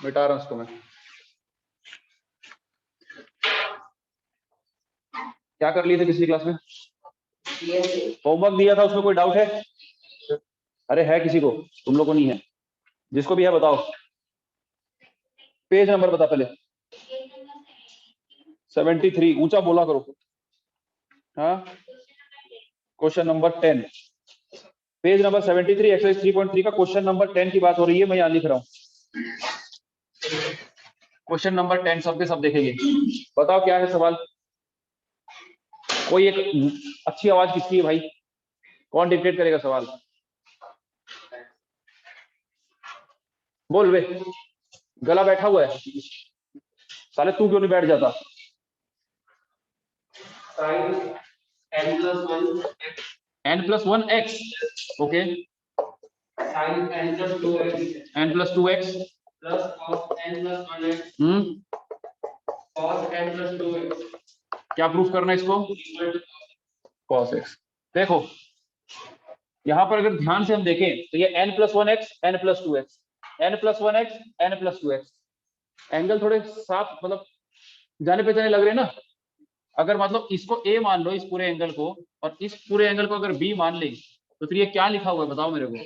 मिटा रहा हूं इसको मैं। क्या कर लिए थे पिछली क्लास में? होमवर्क दिया था, उसमें कोई डाउट है? अरे है किसी को? तुम लोग को नहीं है? जिसको भी है बताओ। पेज नंबर बता पहले। 73। ऊंचा बोला करो। हाँ, question number 10, page number 73, exercise 3.3 का क्वेश्चन नंबर 10 की बात हो रही है। मैं यहाँ लिख रहा हूँ क्वेश्चन नंबर 10, सबके सब देखेंगे। बताओ क्या है सवाल। कोई एक अच्छी आवाज किसकी है भाई? कौन डिक्टेट करेगा सवाल? बोल वे, गला बैठा हुआ है साले, तू क्यों नहीं बैठ जाता? n+1 x, okay, n+2x plus cos n+1x cos n+2x। क्या प्रूफ करना है इसको? cos x। देखो यहां पर अगर ध्यान से हम देखें तो ये n+1x n+2x n+1x n+2x angle थोड़े साफ मतलब जाने पहचाने लग रहे हैं ना। अगर मतलब इसको a मान लो, इस पूरे एंगल को, और इस पूरे एंगल को अगर b मान ले तो फिर ये क्या लिखा हुआ है बताओ मेरे को?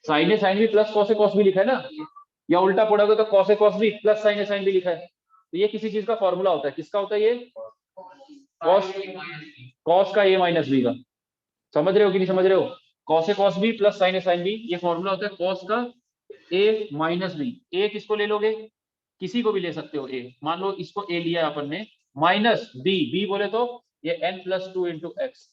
Sign A sine B plus cos A cos B लिखा है ना, या उल्टा पढ़ोगे तो cos A cos B plus sign A sine B लिखा है। तो ये किसी चीज का फॉर्मूला होता है। किसका होता है ये? कॉस, कॉस का a माइनस बी का। समझ रहे हो कि नहीं समझ रहे हो? Cos A cos B plus sign A sine B, ये फॉर्मूला होता है कॉस का a माइनस बी। a किसको ले लोगे? किसी को भी ले सकते हो। a मान लो इसको a लिया अपन ने, माइनस b, b बोले तो ये n+2 इंटू एक्स।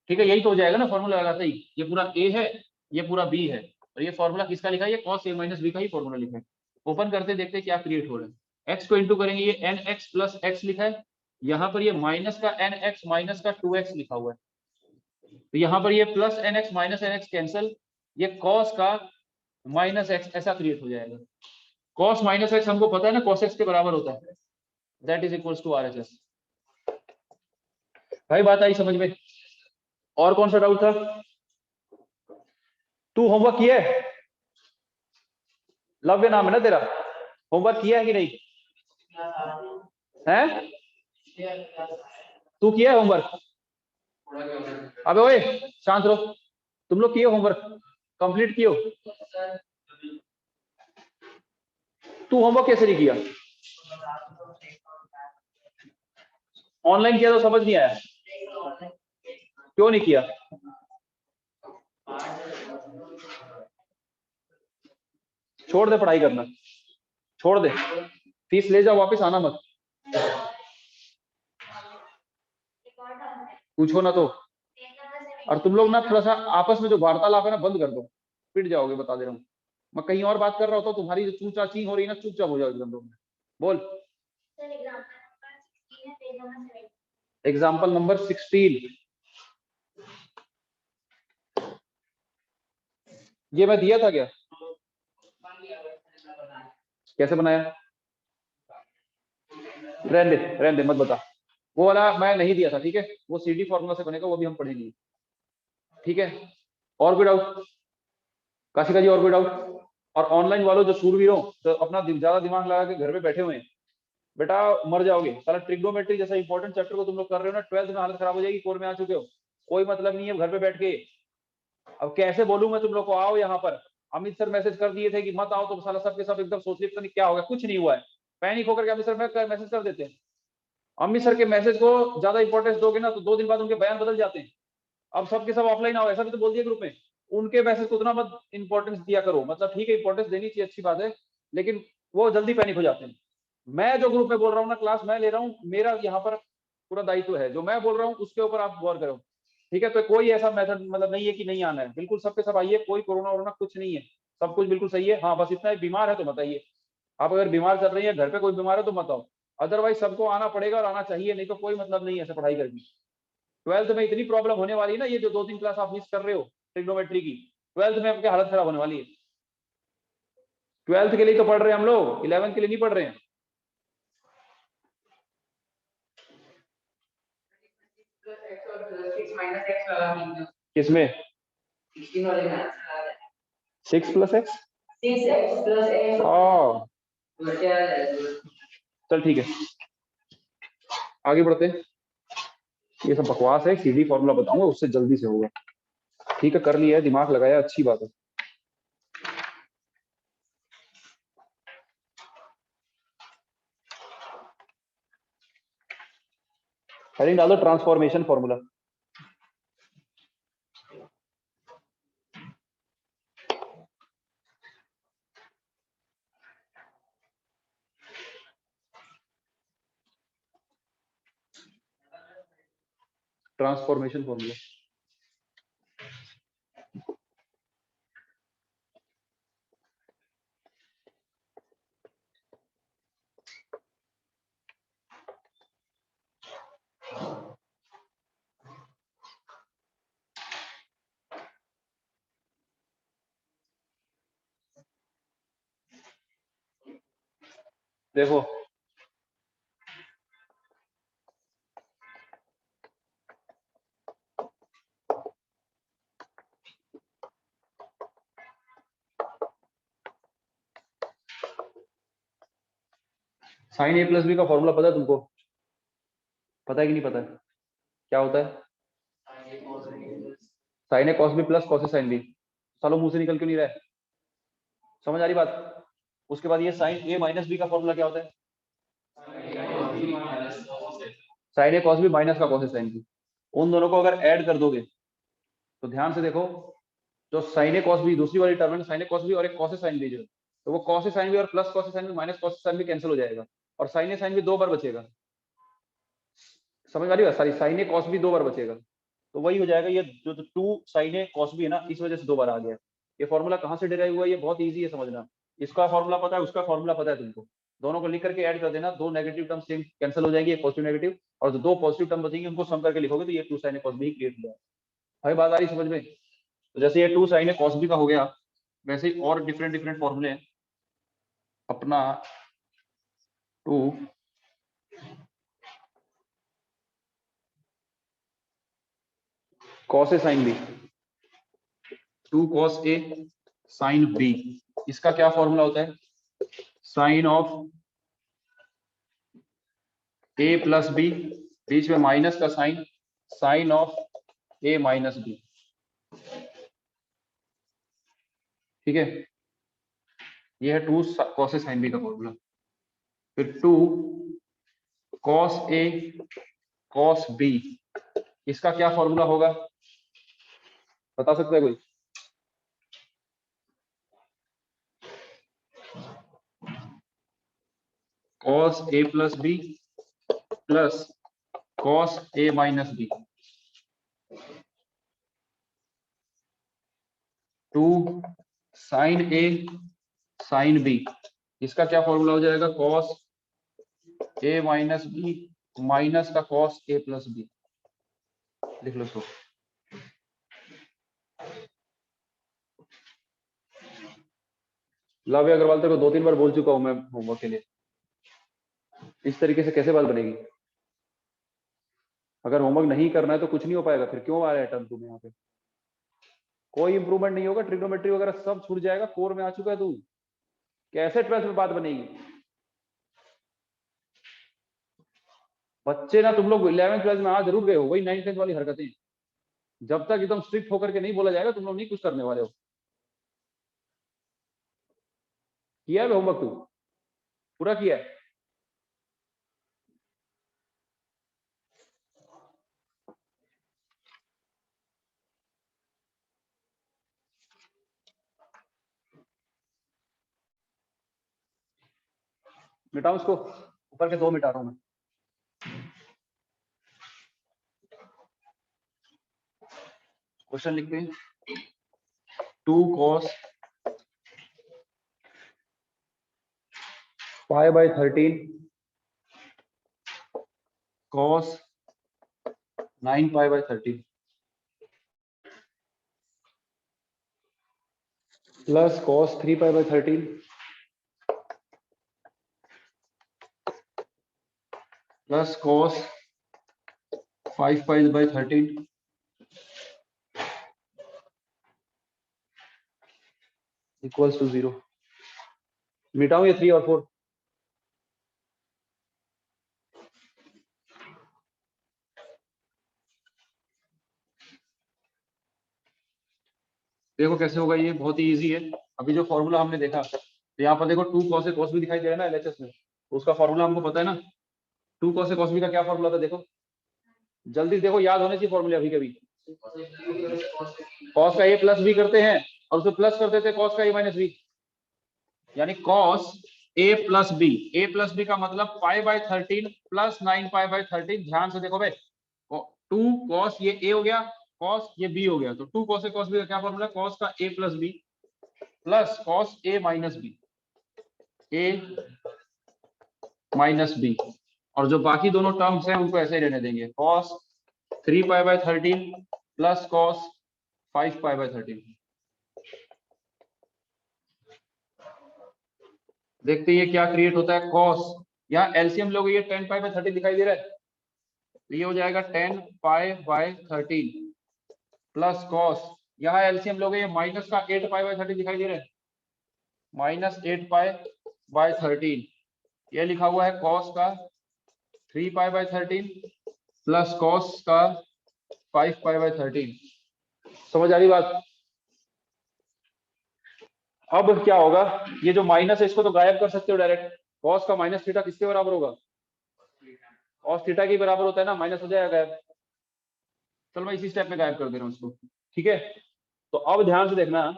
ठीक है, यही तो हो जाएगा ना फॉर्मूला लगाते ही। ये पूरा a है, ये पूरा b है, और ये फॉर्मूला किसका लिखा है? ये cos a माइनस b का ही फॉर्मूला लिखा है। ओपन करते देखते क्या क्रिएट हो रहा है। x को इंटू करेंगे, ये nx प्लस x लिखा है, यहाँ पर ये माइनस का nx माइनस का 2x लिखा हुआ है। तो यहाँ पर ये plus nx minus nx cancel, ये cos का माइनस x ऐसा क्रिएट हो जाएगा। cos माइनस x हमको पता है ना cos x के बराबर होता है, that is equals to RHS। भाई बात आई समझ में? और कौन सा डाउट था? तू होमवर्क किया है? लव्य नाम है ना तेरा? होमवर्क किया है कि नहीं? है? तू किया है होमवर्क? अबे ओए शांत रहो। तुम लोग किए होमवर्क? कंप्लीट किए हो? तू होमवर्क कैसे नहीं किया? ऑनलाइन किया तो समझ नहीं आया, क्यों नहीं किया? छोड़ दे पढ़ाई करना, छोड़ दे, फीस ले जाओ वापस, आना मत। पूछो ना तो। और तुम लोग ना थोड़ा सा आपस में जो वार्तालाप है ना बंद कर दो, पिट जाओगे, बता दे रहा हूँ। मैं कहीं और बात कर रहा होता, तुम्हारी जो चू चाची हो रही है ना, चुपचाप हो जाओ एकदम लोग। बोल। एग्जाम्पल नंबर 16 ये मैं दिया था क्या? कैसे बनाया? रहने दे मत बता। वो वाला मैं नहीं दिया था, ठीक है? वो CD फॉर्मूला से बनेगा, वो भी हम पढ़ेंगे, ठीक है? और कोई डाउट? काशिका जी और कोई डाउट? और ऑनलाइन वालों जो शूरवीर हो तो अपना ज्यादा दिमाग लगा के घर पे बैठे हुए हैं, बेटा मर जाओगे साला। ट्रिग्नोमेट्री जैसा इंपॉर्टेंट चैप्टर को तुम लोग कर रहे हो ना, 12th में हालत खराब हो जाएगी। कोर में आ चुके हो, कोई मतलब नहीं है घर पे बैठ के। अब कैसे बोलूं मैं तुम लोग को, आओ यहाँ पर। अमित सर मैसेज कर दिए थे कि मत आओ, तो साला सबके सब एकदम सोच लिया नहीं क्या होगा, कुछ नहीं हुआ है। पैनिक होकर के अमित सर मैसेज कर देते हैं। अमित सर के मैसेज को ज्यादा इंपॉर्टेंस दोगे ना तो 2 दिन बाद उनके बयान बदल जाते हैं। अब सबके सब ऑफलाइन आओ ऐसा भी तो बोल दिया ग्रुप में। उनके मैसेज को उतना मत इंपॉर्टेंस दिया करो, मतलब ठीक है इंपॉर्टेंस देनी चाहिए, अच्छी बात है, लेकिन वो जल्दी पैनिक हो जाते हैं। मैं जो ग्रुप में बोल रहा हूँ ना, क्लास मैं ले रहा हूँ, मेरा यहाँ पर पूरा दायित्व है, जो मैं बोल रहा हूँ उसके ऊपर आप गौर करो, ठीक है? तो कोई ऐसा मेथड मतलब नहीं है कि नहीं आना है, बिल्कुल सबके सब आइए, कोई कोरोना वोरोना कुछ नहीं है, सब कुछ बिल्कुल सही है। हाँ बस इतना है, बीमार है तो बताइए। आप अगर बीमार चल रही है, घर पे कोई बीमार है तो मत आओ, अदरवाइज सबको आना पड़ेगा और आना चाहिए, नहीं तो कोई मतलब नहीं है ऐसे पढ़ाई करनी। 12th में इतनी प्रॉब्लम होने वाली है ना, ये जो 2-3 क्लास आप मिस कर रहे हो ट्रिग्नोमेट्री की, 12th में आपकी हालत खराब होने वाली है। 12th के लिए तो पढ़ रहे हैं हम लोग, 11th के लिए नहीं पढ़ रहे हैं। किसमें? 6 + x 6x plus x चल ठीक है, आगे बढ़ते हैं। ये सब बकवास है, सीधी फॉर्मूला बताऊंगा उससे जल्दी से होगा। ठीक है, कर लिया है, दिमाग लगाया, अच्छी बात है। हेडिंग डाल दो ट्रांसफॉर्मेशन फॉर्मूला। Transformation formula. देखो साइन ए प्लस बी का फॉर्मूला पता है तुमको? पता है कि नहीं पता है? क्या होता है? Sign A cos B plus cos A sine B. सालों मुंह से निकल क्यों नहीं रहा है? समझ आ रही बात? उसके बाद ये साइन ए माइनस बी का फॉर्मूला क्या होता है? Sign A cos B minus का कॉस ए साइन बी। उन दोनों को अगर ऐड कर दोगे तो ध्यान से देखो, जो साइन ए कॉस बी दूसरी वाली टर्म है, साइन ए कॉस बी और एक कॉस ए साइन बी, जो तो वो कॉस ए साइन बी और plus cos A sine B minus cos A sine B cancel हो जाएगा और साइन ए साइन बी 2 बार बचेगा। समझ आ रही है? सारी साइन ए कॉस बी 2 बार बचेगा, तो वही हो जाएगा। ये जो 2 साइन ए कॉस बी है ना, इस वजह से 2 बार आ गया। ये फॉर्मूला कहाँ से डिराइव हुआ है? ये बहुत ईजी है समझना। इसका फॉर्मूला पता है, उसका फॉर्मूला पता है तुमको, दोनों को लिख करके ऐड कर देना, 2 नेगेटिव टर्म सेम कैंसिल हो जाएगी, एक पॉजिटिव नेगेटिव, और जो 2 पॉजिटिव टर्म बचेंगे उनको सम करके लिखोगे तो ये 2 sine A cos B create हो जाएगा। भाई बात आ रही समझ में? तो जैसे ये 2 साइन ए कॉस बी का हो गया, वैसे ही और डिफरेंट डिफरेंट फॉर्मूले हैं। अपना 2 cos A sine B, 2 cos A sine B, इसका क्या फॉर्मूला होता है? Sine of A plus B, बीच में माइनस का sine, sine of A minus B. ठीक है, ये है 2 कॉस ए साइन बी का फॉर्मूला। फिर 2 कॉस ए कॉस बी, इसका क्या फॉर्मूला होगा? बता सकता है कोई? Cos A plus B plus cos A minus B, 2 sine A sine B, इसका क्या फॉर्मूला हो जाएगा? Cos A minus B minus का कॉस ए प्लस बी। लिख लो इसको। लव अग्रवाल तेरे को 2-3 बार बोल चुका हूं मैं होमवर्क के लिए, इस तरीके से कैसे बात बनेगी? अगर होमवर्क नहीं करना है तो कुछ नहीं हो पाएगा। फिर क्यों आ रहा है टर्म टू में? यहाँ पे कोई इंप्रूवमेंट नहीं होगा, ट्रिग्नोमेट्री वगैरह सब छूट जाएगा, कोर में आ चुका है तू, कैसे 12th में बात बनेगी? बच्चे ना तुम लोग 11th 12th में आ जरूर गए हो, वही 9th 10th वाली हरकतें। जब तक एकदम स्ट्रिक्ट होकर के नहीं बोला जाएगा तुम लोग नहीं कुछ करने वाले हो। किया है होमवर्क? तू पूरा किया है? मिटाऊं इसको? ऊपर के 2 मिटा रहा हूं मैं। क्वेश्चन लिखते हैं। 2 cos pi by 13 cos 9 pi by 13 plus cos 3 pi by 13 plus cos 5 pi by 13 equals to 0। मिटाऊं ये 3 और 4? देखो कैसे होगा, ये बहुत ही इजी है। अभी जो फॉर्मूला हमने देखा, तो यहाँ पर देखो 2 cos A cos B दिखाई दे रहा है ना एलएचएस में, तो उसका फॉर्मूला हमको पता है ना। 2 cos A cos B का क्या फॉर्मूला था देखो, जल्दी देखो, याद होने चाहिए फॉर्मूले अभी कभी। cos का A प्लस B करते हैं और उसको प्लस कर देते हैं cos का A माइनस B, यानी cos A plus B। A plus B का मतलब π/13 प्लस 9π/13। ध्यान से देखो भाई, 2 cos ये A हो गया, cos ये B हो गया, तो 2 cos A cos B का क्या फॉर्मूला है, cos का A plus B plus cos A minus B, A minus B। और जो बाकी दोनों टर्म्स हैं उनको ऐसे ही रहने देंगे, cos 3π/13 प्लस cos 5π/13। देखते हैं ये क्या क्रिएट होता है, cos, यहाँ एलसीएम लोगे ये 10π/13 दिखाई दे रहा है, तो ये हो जाएगा 10π/13 प्लस cos, यहाँ एलसीएम लोगे ये माइनस का 8π/13 दिखाई दे रहा है, माइनस 8π/13। ये लिखा हुआ है cos का 3π/13 प्लस cos का 5π/13। समझ आ रही बात? अब क्या होगा, ये जो माइनस है इसको तो गायब कर सकते हो डायरेक्ट। cos का माइनस थीटा किसके बराबर होगा, cos थीटा के बराबर होता है ना, माइनस हो जाएगा गायब। चलो मैं इसी स्टेप में गायब कर दे रहा हूँ इसको, ठीक है। तो अब ध्यान से देखना,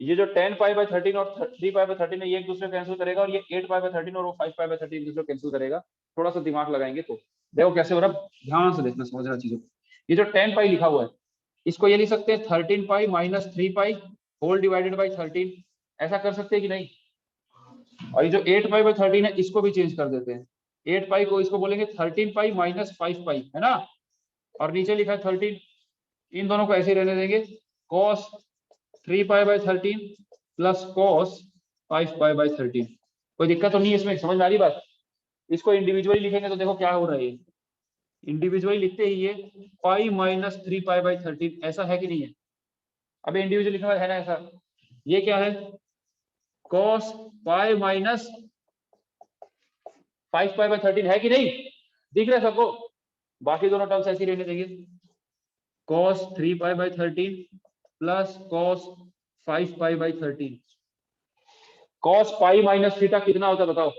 ये जो 10π/13 और 3π/13 है ये एक दूसरे कैंसिल करेगा, और ये 8π/13 और वो 5π/13 एक दूसरे कैंसिल करेगा। थोड़ा सा दिमाग लगाएंगे तो देखो कैसे हो रहा है, ध्यान से देखना, समझना चीजों को। ये जो 10π लिखा हुआ है इसको ये लिख सकते हैं 13π माइनस 3π होल डिवाइडेड बाई 13, ऐसा कर सकते हैं कि नहीं। और ये जो 8π/13 है इसको भी चेंज कर देते हैं, 8π को इसको बोलेंगे 13π माइनस 5π, है ना, और नीचे लिखा है 13। इन दोनों को ऐसे ही रहने देंगे, cos 3π/13 प्लस cos 5π/13। कोई दिक्कत तो नहीं है इसमें, समझ में आ रही बात। इसको इंडिविजुअली लिखेंगे तो देखो क्या हो रहा है, इंडिविजुअली लिखते ही ये पाई माइनस 3π/13 ऐसा है कि नहीं है। अभी इंडिविजुअल लिखा है ना ऐसा, ये क्या है, cos पाई माइनस 5π/13 है कि नहीं, दिख रहा है सबको। बाकी दोनों टर्म्स ऐसे ही रहने देंगे, cos 3π/13 plus cos 5π/13। cos pi minus theta कितना होता है बताओ,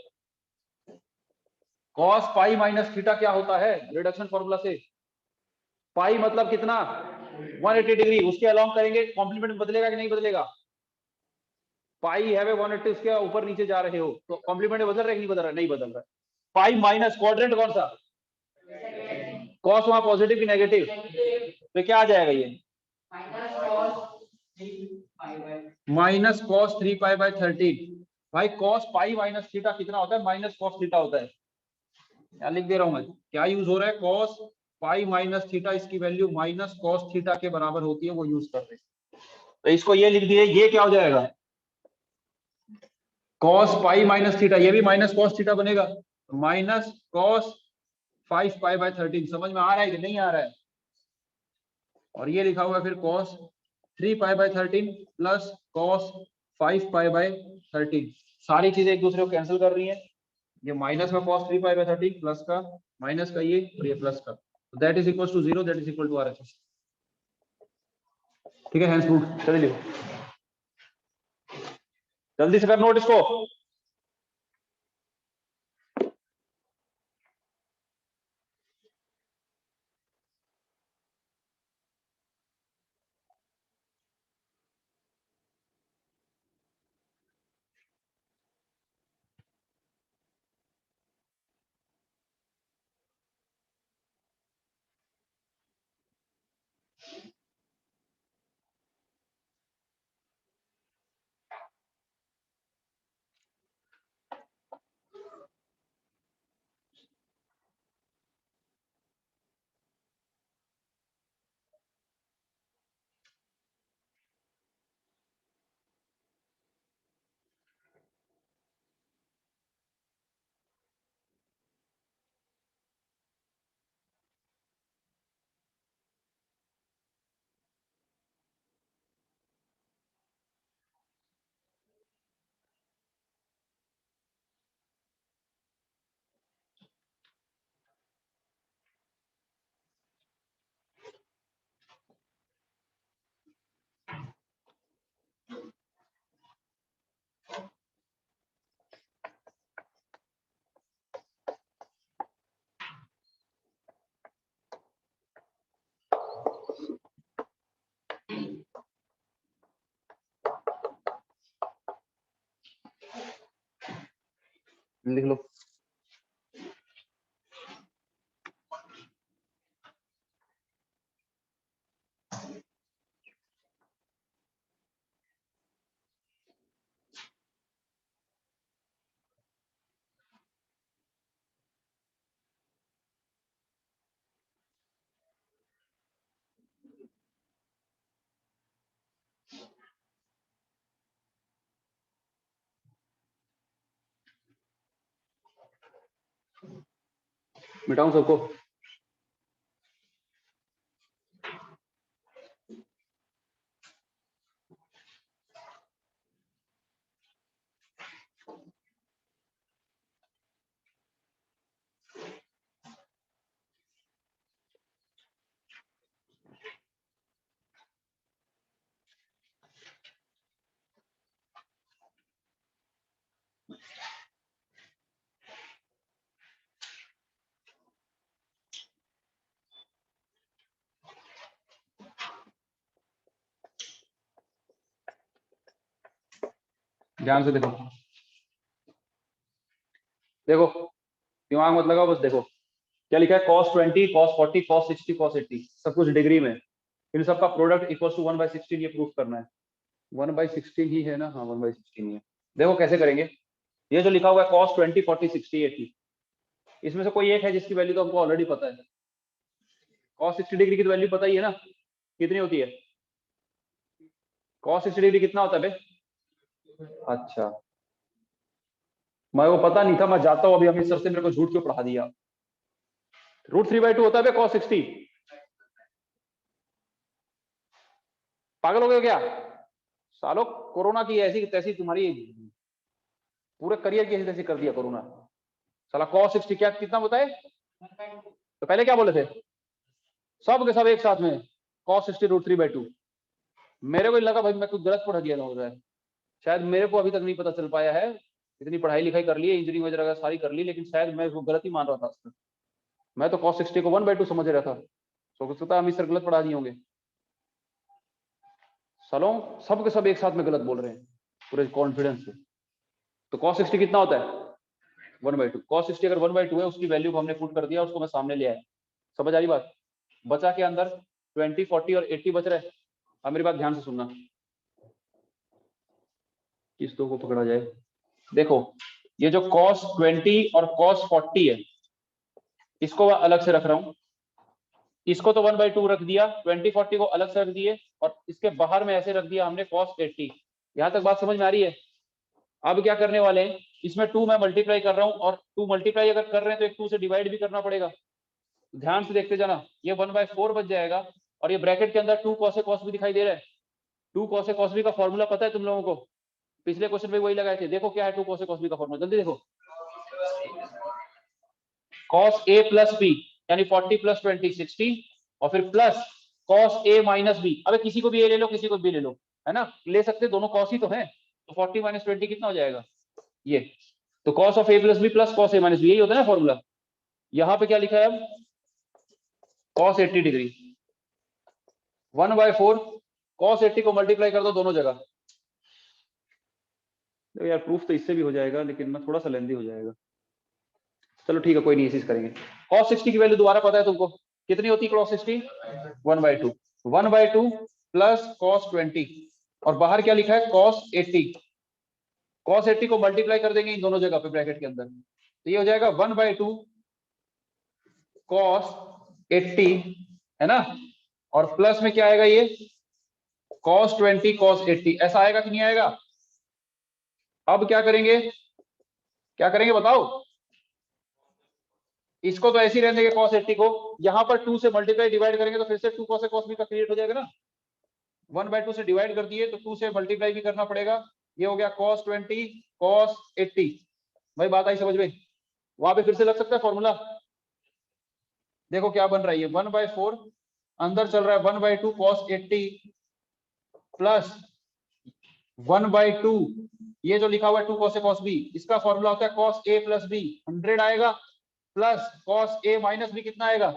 cos पाई माइनस थीटा क्या होता है रिडक्शन फॉर्मूला से, पाई मतलब कितना 180 डिग्री, उसके अलोंग करेंगे कॉम्प्लीमेंट में बदलेगा कि नहीं बदलेगा, पाई है 180 उसके ऊपर नीचे जा रहे हो तो कॉम्प्लीमेंट में बदल रहा है कि नहीं बदल रहा है, नहीं बदल रहा है। पाई माइनस क्वाड्रेंट कौन सा, cos वहां पॉजिटिव की नेगेटिव, तो क्या आ जाएगा ये माइनस cos 3π/13। भाई cos पाई माइनस थीटा कितना होता है, माइनस cos थीटा होता है। क्या लिख दे रहा हूं मैं, क्या यूज हो रहा है, cos पाई माइनस थीटा, इसकी वैल्यू माइनस cos थीटा के बराबर होती है, वो यूज कर रहे हैं। तो इसको ये लिख दिए, ये क्या हो जाएगा cos पाई माइनस थीटा, ये भी माइनस cos थीटा बनेगा, माइनस cos 5π/13। समझ में आ रहा है कि नहीं आ रहा है। और ये लिखा हुआ है फिर cos 3π/13 प्लस cos 5π/13। सारी चीजें एक दूसरे को कैंसिल कर रही हैं, ये माइनस का cos 3π/13 प्लस का माइनस का ये और ये प्लस का, that is equal to 0, that is equal to RHS। ठीक है, हैंड्स मूव, चलिए लिखो जल्दी से कर नोट इसको। लिख लो। मिटाऊं सबको? ध्यान से देखो, देखो दिमाग मत लगाओ, बस देखो क्या लिखा है। cos 20, cos 40, cos 60, cos 80 सब कुछ डिग्री में, इन सबका प्रोडक्ट इक्वल टू 1/16 ये प्रूफ करना है। 1/16 ही है ना? हाँ 1/16 ही है। देखो कैसे करेंगे। ये जो लिखा हुआ है cos 20, 40, 60, 80, इसमें से कोई एक है जिसकी वैल्यू तो हमको ऑलरेडी पता है। cos 60 डिग्री की तो वैल्यू पता ही है ना, कितनी होती है? cos 60 डिग्री कितना होता है बे? अच्छा, मैं वो पता नहीं था, मैं जाता हूँ अभी अमित सर से, मेरे को झूठ क्यों पढ़ा दिया। √3/2 होता है cos 60। पागल हो गए क्या सालो? कोरोना की ऐसी तैसी तुम्हारी पूरे करियर की ऐसी तैसी कर दिया कोरोना। साला cos 60 क्या कितना होता है? तो पहले क्या बोले थे? सब के सब एक साथ में cos 60 √3/2। मेरे को लगा भाई मैं कुछ गलत पढ़ दिया हो रहा है, शायद मेरे को अभी तक नहीं पता चल पाया है। इतनी पढ़ाई लिखाई कर ली है, इंजीनियरिंग वगैरह सारी कर ली, लेकिन शायद मैं उसको गलत ही मान रहा था। मैं तो cos 60 को 1/2 समझ रहा था, तो सोचता है अमित सर गलत पढ़ा दिए होंगे। सालों सब के सब एक साथ में गलत बोल रहे हैं पूरे कॉन्फिडेंस से। तो cos 60 कितना होता है? 1/2। cos 60 अगर 1/2 है, उसकी वैल्यू को हमने पुट कर दिया, उसको मैं सामने ले आया। समझ आ रही बात? बचा के अंदर 20, 40 और 80 बच रहे। अब मेरी बात ध्यान से सुनना, किस दो को पकड़ा जाए। देखो ये जो cos 20 और cos 40 है, इसको मैं अलग से रख रहा हूं। इसको तो 1/2 रख दिया, 20, 40 को अलग से रख दिए, और इसके बाहर में ऐसे रख दिया हमने cos 80। यहां तक बात समझ में आ रही है? अब क्या करने वाले हैं, इसमें 2 मैं मल्टीप्लाई कर रहा हूं, और 2 मल्टीप्लाई अगर कर रहे हैं तो एक 2 से डिवाइड भी करना पड़ेगा। ध्यान से देखते जाना, ये 1/4 बच जाएगा, और ये ब्रैकेट के अंदर 2 cos A cos B दिखाई दे रहा है। 2 cos A cos B का फॉर्मूला पता है तुम लोगों को? पिछले क्वेश्चन में वही लगाए थे। देखो क्या है 2 cos A cos B का फॉर्मूला, जल्दी देखो। cos A प्लस B यानी 40 प्लस 20 60, और फिर plus cos A minus B। अबे किसी को भी A ले लो, किसी को भी ले लो, है ना? ले सकते, दोनों cos ही तो है। तो 40 माइनस 20 कितना हो जाएगा? ये तो cos of A plus B plus cos A minus B, यही होता है ना फॉर्मूला। यहाँ पे क्या लिखा है अब? cos 80 डिग्री 1/4 cos 80 को मल्टीप्लाई कर दो दोनों जगह। तो यार प्रूफ तो इससे भी हो जाएगा, लेकिन ना थोड़ा सा लेंदी हो जाएगा। चलो ठीक है, कोई नहीं, इसी से करेंगे। cos 60 की वैल्यू दोबारा पता है तुमको कितनी होती है? cos 60 1/2, 1/2 प्लस cos 20, और बाहर क्या लिखा है? cos 80। cos 80 को मल्टीप्लाई कर देंगे इन दोनों जगह पे ब्रैकेट के अंदर, तो ये हो जाएगा 1/2 cos 80, है ना? और प्लस में क्या आएगा? ये cos 20 cos 80, ऐसा आएगा कि नहीं आएगा? अब क्या करेंगे, क्या करेंगे बताओ? इसको तो ऐसे ही रहने देंगे cos 80 को, यहां पर 2 से मल्टीप्लाई डिवाइड करेंगे तो फिर से 2 cos A cos B का क्रिएट हो जाएगा ना। 1/2 से डिवाइड कर दिए तो 2 से मल्टीप्लाई भी करना पड़ेगा। ये हो गया cos 20 cos 80। भाई बात आई समझ में? वहां पे फिर से लग सकता है फॉर्मूला। देखो क्या बन रहा है, ये 1/4 अंदर चल रहा है 1/2 cos 80 प्लस 1/2 ये जो लिखा हुआ है 2 cos A cos B, इसका फॉर्मूला होता है cos A प्लस B 100 आएगा, plus cos A minus B कितना आएगा?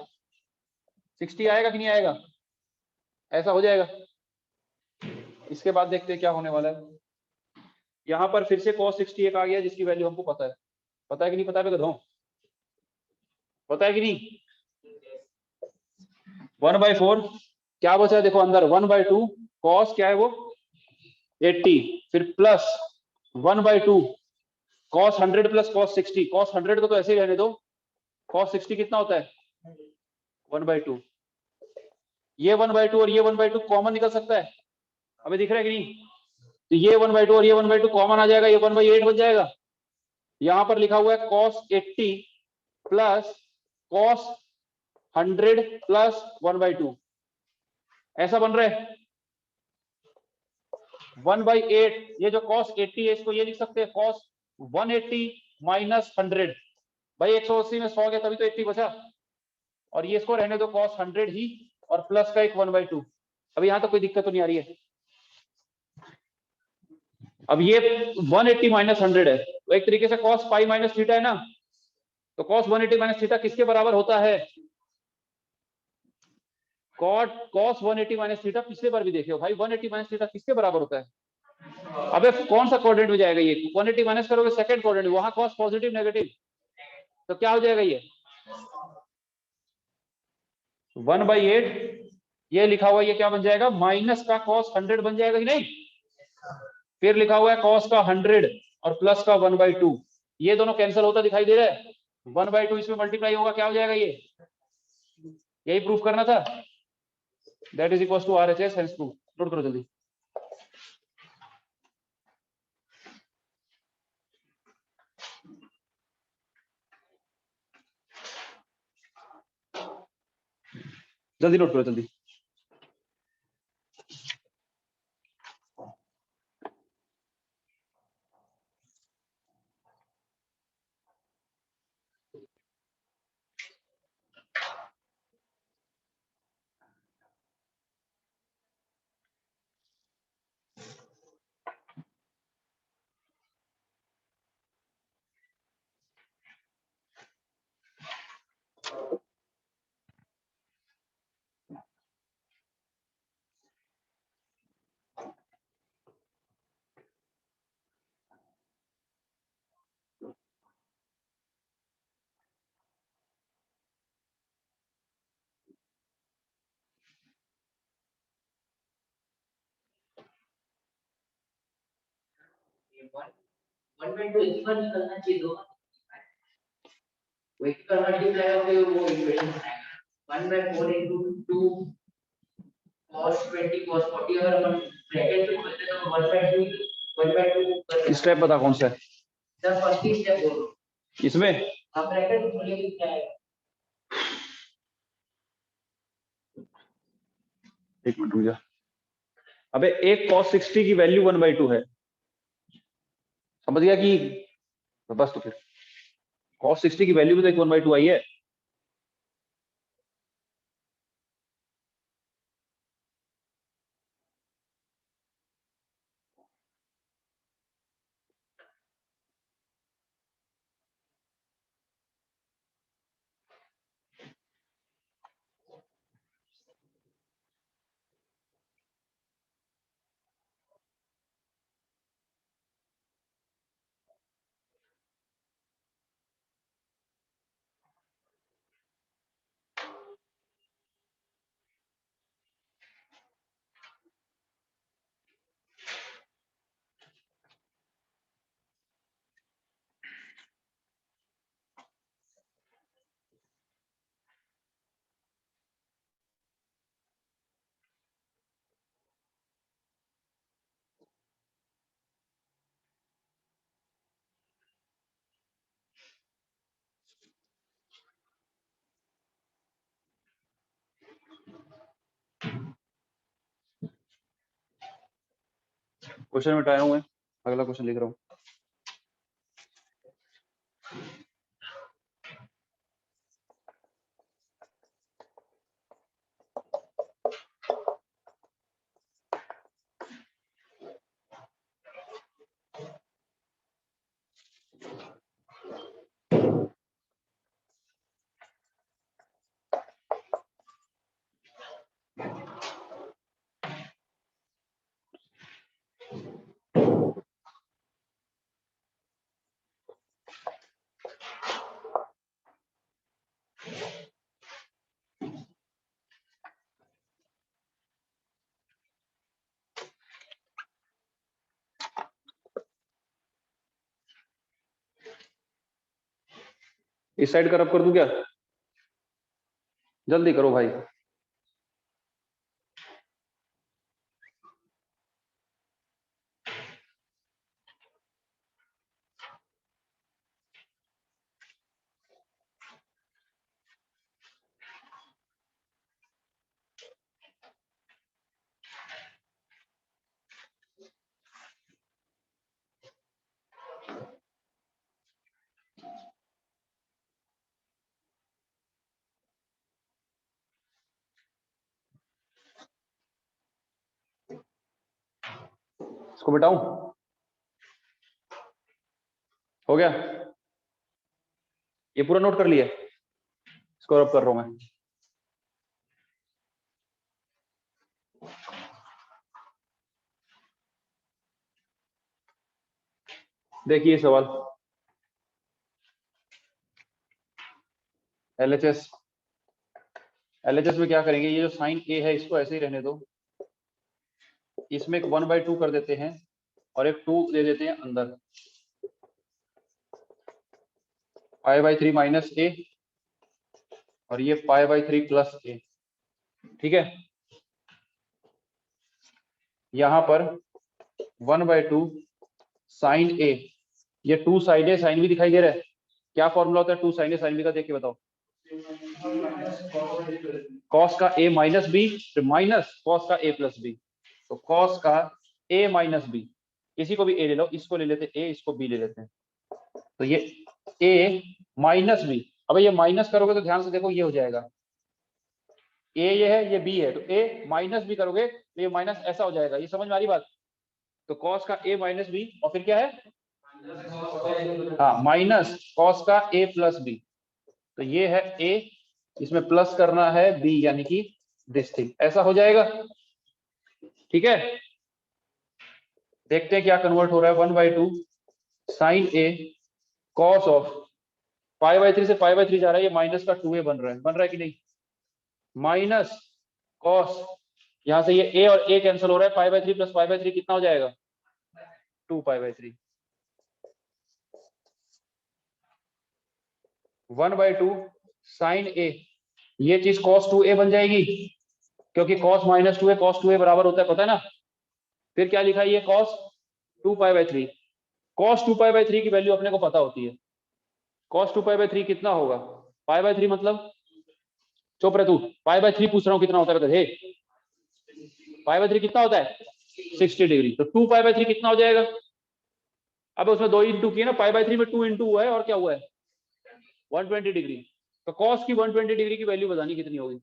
60 आएगा कि नहीं आएगा? ऐसा हो जाएगा। इसके बाद देखते हैं क्या होने वाला है। यहाँ पर फिर से cos 60 एक आ गया जिसकी वैल्यू हमको पता है। पता है कि नहीं पता है गधों? पता है कि नहीं? 1/4 क्या बचा है देखो अंदर, 1/2 कॉस क्या है वो 80, फिर plus 1/2 cos 100 plus cos 60। Cos 100 को तो ऐसे ही रहने दो, कॉस 60 कितना होता है 1/2। ये 1/2 और ये 1/2 कॉमन निकल सकता है, अभी दिख रहा है कि नहीं? तो ये 1/2 और ये 1/2 कॉमन आ जाएगा, ये 1/8 बन जाएगा। यहां पर लिखा हुआ है कॉस 80 प्लस कॉस 100 प्लस 1/2, ऐसा बन रहा है 1/8। ये जो cos 80 है इसको ये लिख सकते हैं cos 180 माइनस 100। भाई 180 में 100 गया तभी तो 80 बचा, और ये इसको रहने दो cos 100 ही, और प्लस का एक 1/2। अभी यहां तो कोई दिक्कत तो नहीं आ रही है। अब ये 180 माइनस 100 है, तो एक तरीके से cos पाई माइनस थीटा है ना, तो cos 180 माइनस थीटा किसके बराबर होता है? cos 180 माइनस थीटा पिछले बार भी देखे हो भाई, 180 माइनस थीटा किसके बराबर होता है? अबे कौन सा क्वाड्रेंट में जाएगा ये? 180 माइनस करोगे सेकंड क्वाड्रेंट, वहां cos पॉजिटिव नेगेटिव, तो क्या हो जाएगा ये 1/8। ये लिखा हुआ ये क्या बन जाएगा माइनस का cos 100 बन जाएगा कि नहीं? फिर लिखा हुआ है cos का 100 और प्लस का 1/2, ये दोनों कैंसिल होता दिखाई दे रहा है। 1/2 इसमें मल्टीप्लाई होगा, क्या हो जाएगा ये? यही प्रूफ करना था, that is equal to RHS hence proof. Note करो जल्दी। जल्दी नोट करो जल्दी। वन बाई टू एक बार निकलना चाहिए दो, वो एक का मल्टीप्लाई होके वो इक्वेशन आएगा 1/4 into 2 cos 20 cos 40। अगर अपन ब्रैकेट में खोलते तो 1/2 स्टेप बता कौन सा है सर, फर्स्ट ही स्टेप बोलो इसमें? आप ब्रैकेट खोलेंगे क्या है? एक मिनट रुक जा। अबे एक cos 60 की वैल्यू 1/2 है, समझ गया कि? तो बस, तो फिर cos 60 की वैल्यू भी तो एक 1/2 आई है। क्वेश्चन मिटाया हूं मैं, अगला क्वेश्चन लिख रहा हूँ। इस साइड का रब कर दूं क्या? जल्दी करो भाई। इसको बताऊं? हो गया? ये पूरा नोट कर लिया? इसको रब कर रहा हूं मैं। देखिए सवाल, एलएचएस। एलएचएस में क्या करेंगे, ये जो साइन ए है इसको ऐसे ही रहने दो, इसमें एक 1/2 कर देते हैं और एक 2 दे देते हैं अंदर, π/3 माइनस ए और ये π/3 प्लस ए। ठीक है, यहां पर 1/2 साइन ए, ये 2 साइन ए साइन भी दिखाई दे रहा है। क्या फॉर्मूला होता है 2 साइन ए साइन बी का, देख के बताओ। कॉस का ए माइनस बी माइनस कॉस का ए प्लस बी, तो कॉस का ए माइनस बी, किसी को भी ए ले लो, इसको ले लेते ए, इसको बी ले लेते हैं, तो ये ए माइनस बी। अब ये माइनस करोगे तो ध्यान से देखो ये हो जाएगा, ए ये है ये बी है, तो ए माइनस बी करोगे तो ये माइनस ऐसा हो जाएगा। ये समझ में आ रही बात? तो कॉस का ए माइनस बी और फिर क्या है, हाँ माइनस कॉस का ए प्लस बी, तो ये है ए, इसमें प्लस करना है बी, यानी कि दिस थिंग, ऐसा हो जाएगा। ठीक है, देखते हैं क्या कन्वर्ट हो रहा है। 1/2 साइन ए कॉस ऑफ π/3 से π/3 जा रहा है, ये माइनस का 2a बन रहा है कि नहीं, माइनस कॉस, यहां से ये a और a कैंसिल हो रहा है, π/3 प्लस π/3 कितना हो जाएगा, 2π/3। 1/2 साइन ए, ये चीज cos 2a बन जाएगी, क्योंकि cos -2a cos 2a बराबर होता है, पता है ना। फिर क्या लिखा है, ये cos 2π/3, cos 2π/3 की वैल्यू अपने को पता होती है, cos 2π/3 कितना होगा, π/3 मतलब, चुप रह तू, π/3 पूछ रहा हूँ कितना होता है, बता हे, π/3 कितना होता है 60 डिग्री, तो 2π/3 कितना हो जाएगा। अब उसमें 2 इंटू किया ना, π/3 में 2 इंटू हुआ है और क्या हुआ है 120 डिग्री, तो cos की 120 डिग्री की वैल्यू बतानी कितनी होगी,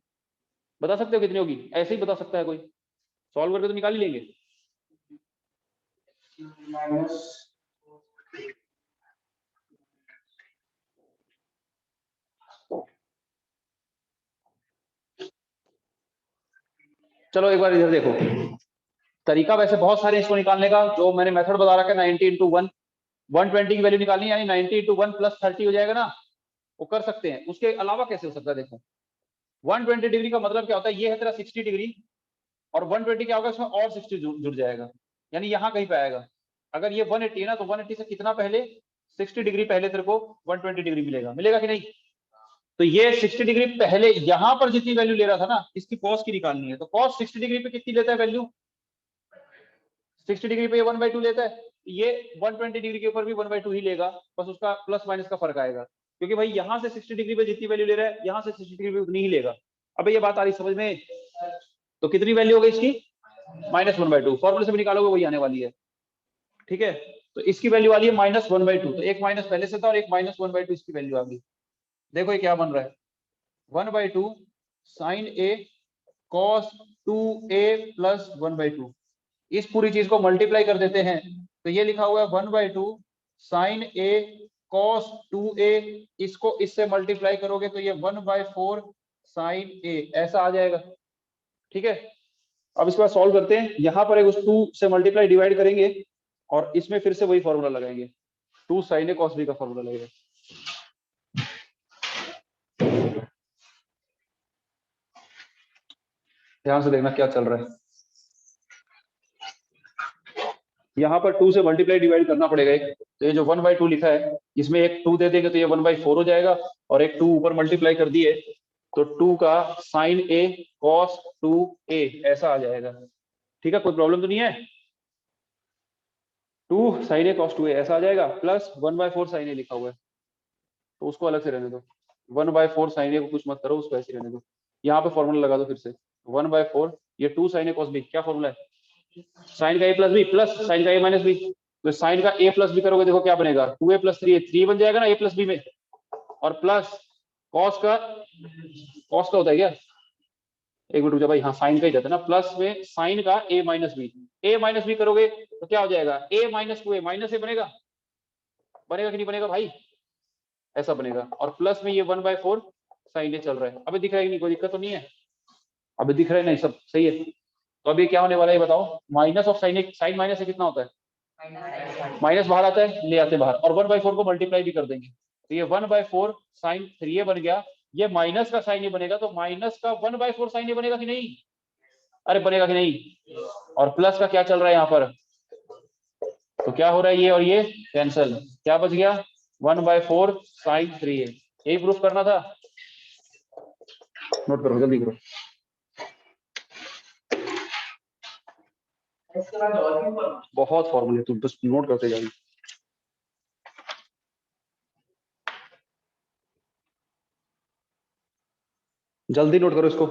बता सकते हो कितनी होगी, ऐसे ही बता सकता है कोई, सॉल्व करके तो निकाल ही लेंगे। चलो एक बार इधर देखो, तरीका वैसे बहुत सारे इसको निकालने का, जो मैंने मेथड बता रखा है 90 इंटू 1, 120 की वैल्यू निकालनी है, यानी 90 इंटू 1 प्लस 30 हो जाएगा ना, वो कर सकते हैं। उसके अलावा कैसे हो सकता है, देखो 120 डिग्री का मतलब क्या होता है, ये है तेरा 60 डिग्री और 120 क्या होगा, इसमें और 60 जुड़ जाएगा, यानी यहाँ कहीं पे आएगा। अगर ये 180 है ना, तो 180 से कितना पहले, 60 डिग्री पहले तेरे को 120 डिग्री मिलेगा, मिलेगा कि नहीं। तो ये 60 डिग्री पहले यहां पर जितनी वैल्यू ले रहा था ना, इसकी कॉस की निकालनी है, तो कॉस 60 डिग्री पे कितनी लेता है वैल्यू, 60 डिग्री पे 1/2 लेता है, ये 120 डिग्री के ऊपर भी 1/2 ही लेगा, बस उसका प्लस माइनस का फर्क आएगा, क्योंकि भाई यहां से 60 डिग्री पे जितनी वैल्यू ले रहा है, यहां से 60 डिग्री पे उतनी ही लेगा। अब ये बात आ रही समझ में, तो कितनी वैल्यू हो गई इसकी, -1/2, फॉर्मूले से भी निकालोगे वही आने वाली है। ठीक है, तो इसकी वैल्यू आ रही है -1/2, तो एक माइनस पहले से था और एक -1/2 इसकी वैल्यू आ गई। देखो ये क्या बन रहा है, 1/2 sign A cos 2a plus 1/2, इस पूरी चीज को मल्टीप्लाई कर देते हैं, तो ये लिखा हुआ है 1/2 साइन ए कॉस 2a, इसको इससे मल्टीप्लाई करोगे तो ये 1/4 साइन ए, ऐसा आ जाएगा। ठीक है, अब इसके बाद सॉल्व करते हैं, यहां पर एक उस 2 से मल्टीप्लाई डिवाइड करेंगे और इसमें फिर से वही फॉर्मूला लगाएंगे, 2 साइन ए कॉस बी का फॉर्मूला लगेगा। ध्यान से देखना क्या चल रहा है, यहाँ पर 2 से मल्टीप्लाई डिवाइड करना पड़ेगा एक, तो ये जो 1/2 लिखा है इसमें एक 2 दे देंगे तो ये 1/4 हो जाएगा, और एक 2 ऊपर मल्टीप्लाई कर दिए तो 2 का साइन ए कॉस 2a ऐसा आ जाएगा। ठीक है, कोई प्रॉब्लम तो नहीं है। 2 साइन ए कॉस 2a ऐसा आ जाएगा, प्लस 1/4 साइन ए लिखा हुआ है तो उसको अलग से रहने दो। 1/4 साइन ए को कुछ मत करो, उसको ऐसे रहने दो। यहाँ पे फॉर्मूला लगा दो फिर से, 1/4 ये 2 साइन ए कॉस बी, क्या फॉर्मूला है, साइन का ए प्लस बी प्लस साइन का ए माइनस बी। तो साइन का ए प्लस बी करोगे, देखो क्या बनेगा, 2a प्लस 3a, 3 बन जाएगा ना ए प्लस बी में, और प्लस कॉस का होता है क्या, एक मिनट रुक जा भाई, हाँ साइन का ही रहता है ना, प्लस में साइन का ए माइनस बी, ए माइनस बी करोगे तो क्या हो जाएगा, ए माइनस 2a माइनस ए बनेगा, बनेगा कि नहीं बनेगा भाई, ऐसा बनेगा, और प्लस में ये 1/4 साइन ए चल रहा है। अभी दिख रहा है कि नहीं, कोई दिक्कत तो नहीं है, अभी दिख रहा है नहीं, सब सही है। तो अभी क्या होने वाला है बताओ, minus of sine A, sine minus से कितना होता है, माइनस बाहर आता है, ले आते बाहर, और 1/4 को मल्टीप्लाई भी कर देंगे तो ये 1/4 साइन 3a बन गया, ये माइनस का साइन ए बनेगा तो माइनस का 1/4 साइन ए बनेगा कि नहीं, अरे बनेगा कि नहीं, और प्लस का क्या चल रहा है यहाँ पर, तो क्या हो रहा है, ये और ये कैंसल, क्या बच गया 1/4 साइन 3a, यही प्रूफ करना था, नोट करो जल्दी करो। इसके बाद और भी ऊपर बहुत फॉर्मूले, तुम बस नोट करते जाओ, जल्दी नोट करो इसको।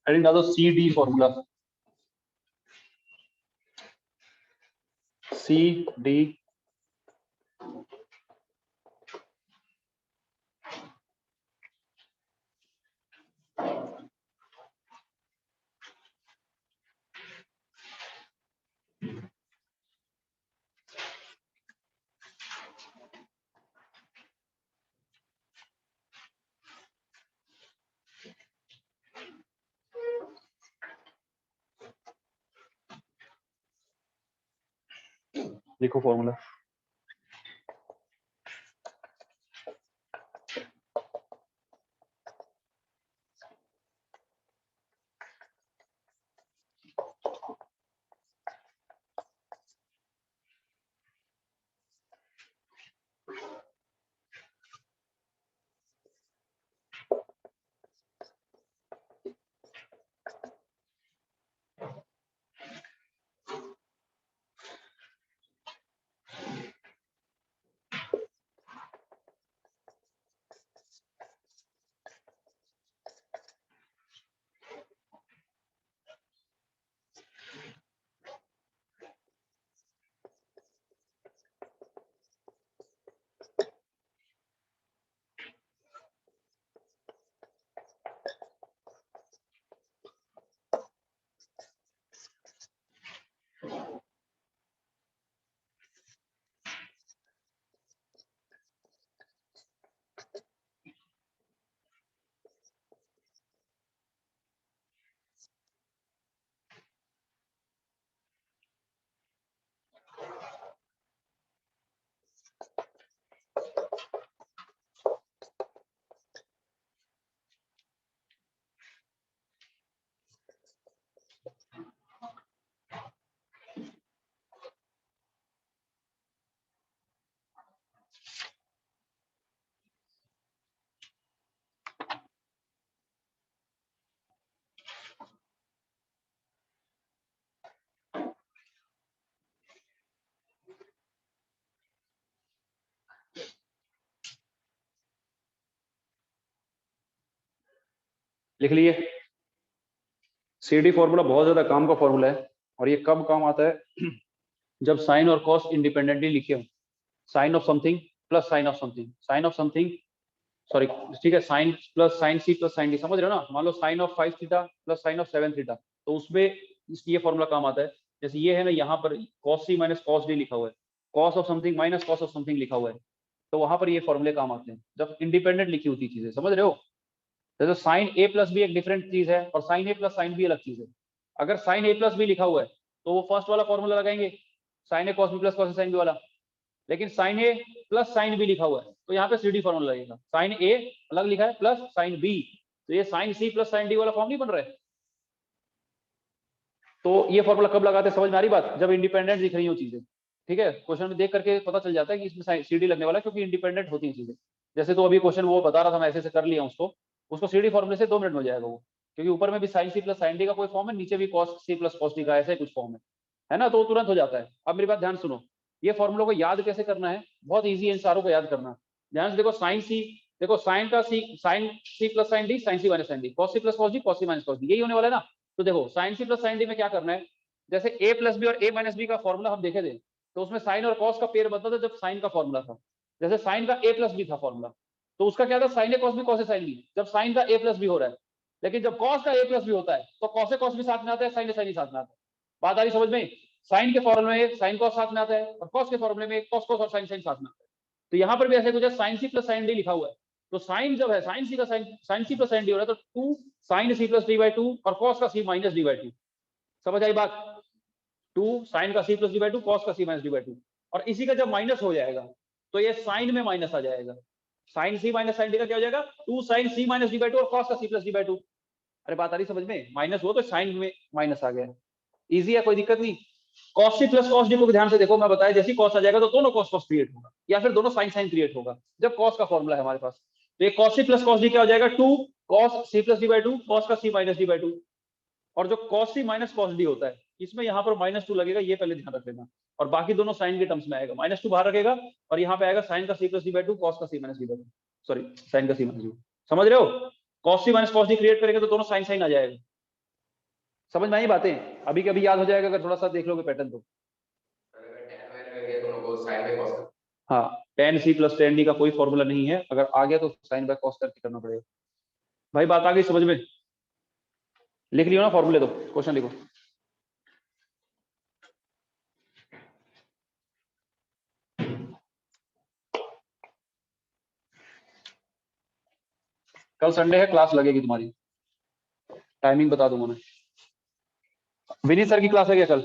हेडिंग डालो C D formula, C D लिखो फॉर्मूला। लिख लिए। सीडी फॉर्मूला बहुत ज्यादा काम का फॉर्मूला है, और ये कब काम आता है? जब साइन और कॉस इंडिपेंडेंटली लिखे हो। Sine of something plus sine of something, sine of something, sorry ठीक है, sine plus sine C plus sine D, समझ रहे हो ना? मान लो sine of 5 theta plus sine of 7 theta, तो उसमें ये फॉर्मूला काम आता है। जैसे ये है ना, यहाँ पर cos C minus cos D लिखा हुआ है, cos of something minus cos of something लिखा हुआ है, तो वहां पर ये फॉर्मूले काम आते हैं जब इंडिपेंडेंट लिखी होती चीजें, समझ रहे हो? जैसे साइन ए प्लस बी एक डिफरेंट चीज है, और sign A plus sine B अलग चीज है। अगर साइन ए प्लस बी लिखा हुआ है तो वो फर्स्ट वाला फॉर्मूला लगाएंगे, sine A cos B plus cos sine B वाला। लेकिन sine A plus sine B लिखा हुआ है तो यहाँ पे सीडी फॉर्मूला लगेगा। साइन ए अलग लिखा है प्लस साइन बी, तो ये sine C plus sine D वाला फॉर्म नहीं बन रहा है। तो ये फॉर्मूला कब लगाते हैं, समझ में आ रही बात? जब इंडिपेंडेंट दिख रही हो चीजें, ठीक है? क्वेश्चन में देख करके पता चल जाता है कि इसमें सीडी लगने वाला है, क्योंकि इंडिपेंडेंट होती है चीजें। जैसे तो अभी क्वेश्चन वो बता रहा था, मैं ऐसे से कर लिया उसको सीडी फॉर्मूले से 2 मिनट में हो जाएगा वो, क्योंकि ऊपर में भी sine C plus sine D का कोई फॉर्म है, नीचे भी cos C plus cos D का ऐसा कुछ फॉर्म है ना, तो तुरंत हो जाता है। अब मेरी बात ध्यान सुनो, ये फॉर्मूला को याद कैसे करना है? बहुत ईजी है इन सारों को याद करना। ध्यान से देखो, साइन सी, देखो साइन का C, sine C plus sine D, sine C minus sine D, cos C plus cos D, cos C minus cos D, यही होने वाला है ना। तो देखो sine C plus sine D में क्या करना है, जैसे ए प्लस बी और ए माइनस बी का फॉर्मूला हम देखे थे, तो उसमें साइन और कॉस का पेयर बनता था जब साइन का फॉर्मूला था। जैसे साइन का ए प्लस बी था फॉर्मूला, तो उसका क्या था, sign A cos B cos A sine B, जब साइन का ए प्लस बी हो रहा है। लेकिन जब कॉस का ए प्लस बी होता है तो कॉस ए कॉस भी साथ में आता है, साइन ए साइन साथ में आता है। बात आ रही समझ में? साइन के फॉर्मूले में साइन कॉस साथ में आता है, और कॉस के फॉर्मूले में कॉस कॉस और साइन साइन साथ में आता है। तो यहाँ पर भी ऐसे कुछ है, sine C plus sine D लिखा हुआ है, तो साइन जब है साइन सी का sine C plus sine D हो रहा है, तो 2 sine C plus D by 2 और कॉस का सी माइनस डी बाई 2। समझ आई बात? 2 साइन का C plus D by 2, cos का सी माइनस डी बाई 2। और इसी का जब माइनस हो जाएगा तो ये साइन में माइनस आ जाएगा, sine C minus sine D का क्या हो जाएगा, 2 sine C minus D by 2 और कॉस का सी प्लस डी बाई 2। अरे बात आ रही समझ में? माइनस हुआ तो साइन में माइनस आ गया, इजी है, कोई दिक्कत नहीं। Cos C plus cos D को ध्यान से देखो, मैं बताया जैसे कॉस आ जाएगा तो दोनों कॉस कॉस क्रिएट होगा, या फिर दोनों साइन साइन क्रिएट होगा जब कॉस का फॉर्मूला है हमारे पास। तो ये cos C plus cos D क्या हो जाएगा, 2 cos C plus D by 2 cos का सी माइनस डी बाई 2। और जो cos C minus cos D होता है, इसमें यहाँ पर -2 लगेगा, ये पहले ध्यान रख लेना। और बाकी दोनों साइन के टर्म्स में आएगा, -2 बाहर रखेगा, और यहाँ पे आएगा साइन का C plus D by 2 cos का C minus D by 2, sorry sine का सी माइनस डी। समझ रहे हो? Cos C minus cos D create करेंगे तो दोनों साइन साइन आ जाएगा। समझ में आई बातें? अभी के अभी याद हो जाएगा अगर थोड़ा सा देख लोगे पैटर्न तो। हाँ, tan C plus tan D का कोई फॉर्मूला नहीं है, अगर आ गया तो साइन बाय कॉस करके करना पड़ेगा। भाई बात आ गई समझ में? लिख लियो ना फॉर्मूले, तो क्वेश्चन लिखो। कल संडे है, क्लास लगेगी तुम्हारी, टाइमिंग बता दूंगा मैं। विनीत सर की क्लास है क्या कल?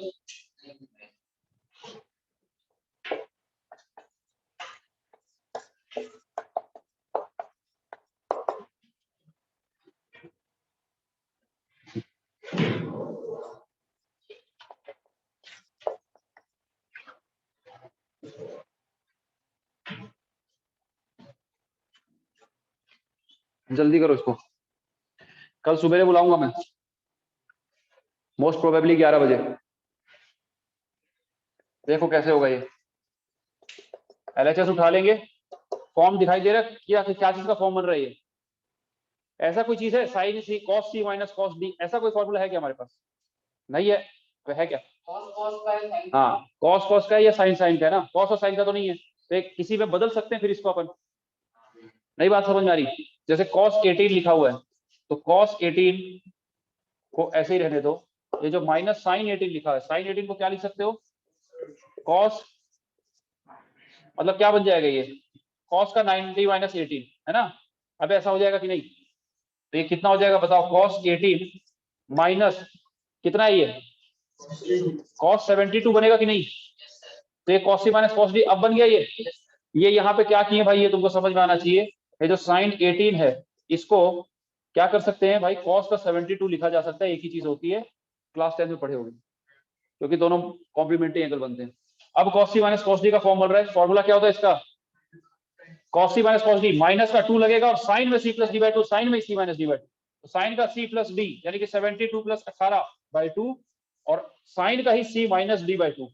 जल्दी करो इसको, कल सुबह बुलाऊंगा मैं, मोस्ट प्रोबेबली 11 बजे। देखो कैसे होगा ये। एलएचएस उठा लेंगे, फॉर्म दिखाई दे रहा है क्या, क्या चीज का फॉर्म बन रहा है ये? ऐसा कोई चीज है sine C cos C minus cos D, ऐसा कोई फॉर्मूला है क्या हमारे पास? नहीं है, तो है क्या? हाँ, कॉस कॉस का है या साइन साइन का है ना, कॉस और साइन का तो नहीं है, तो एक किसी में बदल सकते हैं फिर इसको अपन। नई बात समझ में आ रही? जैसे कॉस 18 लिखा हुआ है, तो कॉस 18 को ऐसे ही रहने दो। ये जो माइनस साइन 18 लिखा है, साइन 18 को क्या लिख सकते हो? कॉस, मतलब क्या बन जाएगा ये? कॉस का 90 माइनस 18 है ना। अब ऐसा हो जाएगा कि नहीं? तो ये कितना हो जाएगा बताओ? कॉस 18 माइनस कितना है ये? कॉस 72 बनेगा कि नहीं? तो ये cos C minus cos D अब बन गया ये यहाँ पे क्या किए भाई, ये तुमको समझ में आना चाहिए। ये जो साइन 18 है, इसको क्या कर सकते हैं भाई? कॉस का 72 लिखा जा सकता है, एक ही चीज होती है, क्लास 10 में पढ़े होंगे, क्योंकि दोनों कॉम्प्लीमेंट्री एंगल बनते हैं। अब cos C minus cos D का फॉर्म बन रहा है, फॉर्मूला क्या होता है इसका? Cos C minus cos D, minus का 2 लगेगा और साइन में C plus D by two, sine में C minus D by two, तो साइन का सी प्लस डी यानी कि 72 प्लस 18/2 और साइन का ही C minus D by two.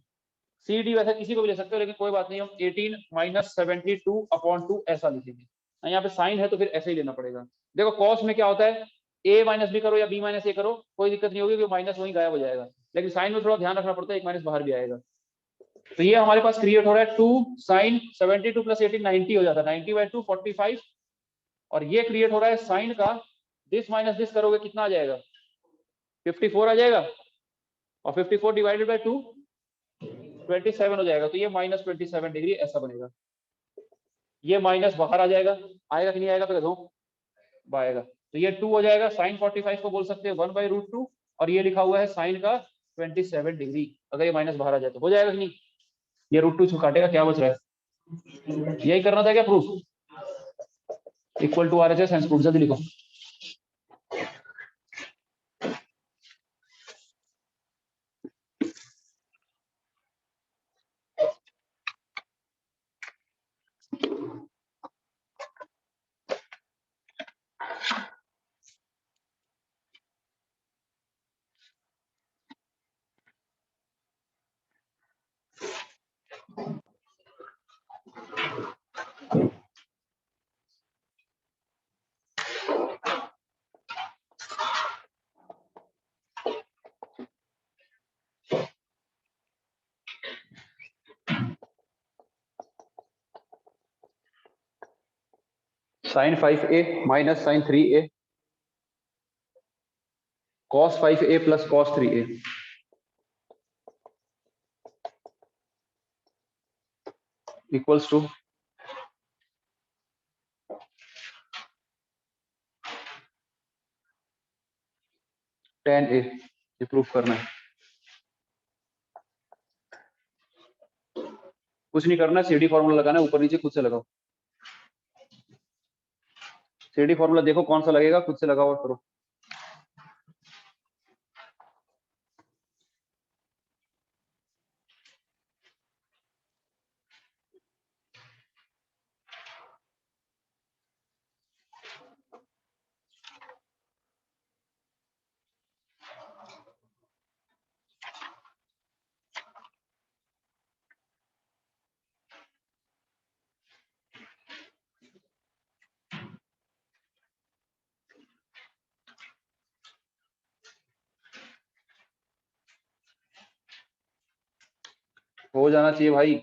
C D वैसे किसी को भी ले सकते हो, लेकिन कोई बात नहीं, हम 18 माइनस 72/2 ऐसा लिखेंगे। यहाँ पे साइन है तो फिर ऐसे ही लेना पड़ेगा। देखो कॉस में क्या होता है, ए माइनस बी करो या बी माइनस ए करो, कोई दिक्कत नहीं होगी, माइनस वहीं गायब हो जाएगा। लेकिन साइन में थोड़ा ध्यान रखना पड़ता है, एक माइनस बाहर भी आएगा। तो ये हमारे पास क्रिएट हो रहा है 2 साइन 72 प्लस 18 90 हो जाता है, 90/2 45। और ये क्रिएट हो रहा है साइन का, दिस माइनस दिस करोगे कितना आ जाएगा? 54 आ जाएगा, और 54 डिवाइडेड बाई 2 27 हो जाएगा। तो ये माइनस 27 डिग्री ऐसा बनेगा। ये माइनस बाहर आ जाएगा, आएगा कि नहीं आएगा? तो दो आएगा, तो ये 2 हो जाएगा। साइन 45 को बोल सकते हैं 1/√2, और ये लिखा हुआ है साइन का 27 डिग्री। अगर ये माइनस बाहर आ जाए तो हो जाएगा कि नहीं? ये √2 से काटेगा, क्या बच रहा है? यही करना था क्या proof? Equal to RHS hence proof, जल्दी लिखो। Sine 5a minus sine 3a cos 5a plus cos 3a equals to tan a। ये प्रूफ करना है, कुछ नहीं करना, सीडी फॉर्मूला लगाना है, ऊपर नीचे खुद से लगाओ। सीडी फॉर्मूला देखो कौन सा लगेगा, खुद से लगाओ और करो। हो जाना चाहिए भाई,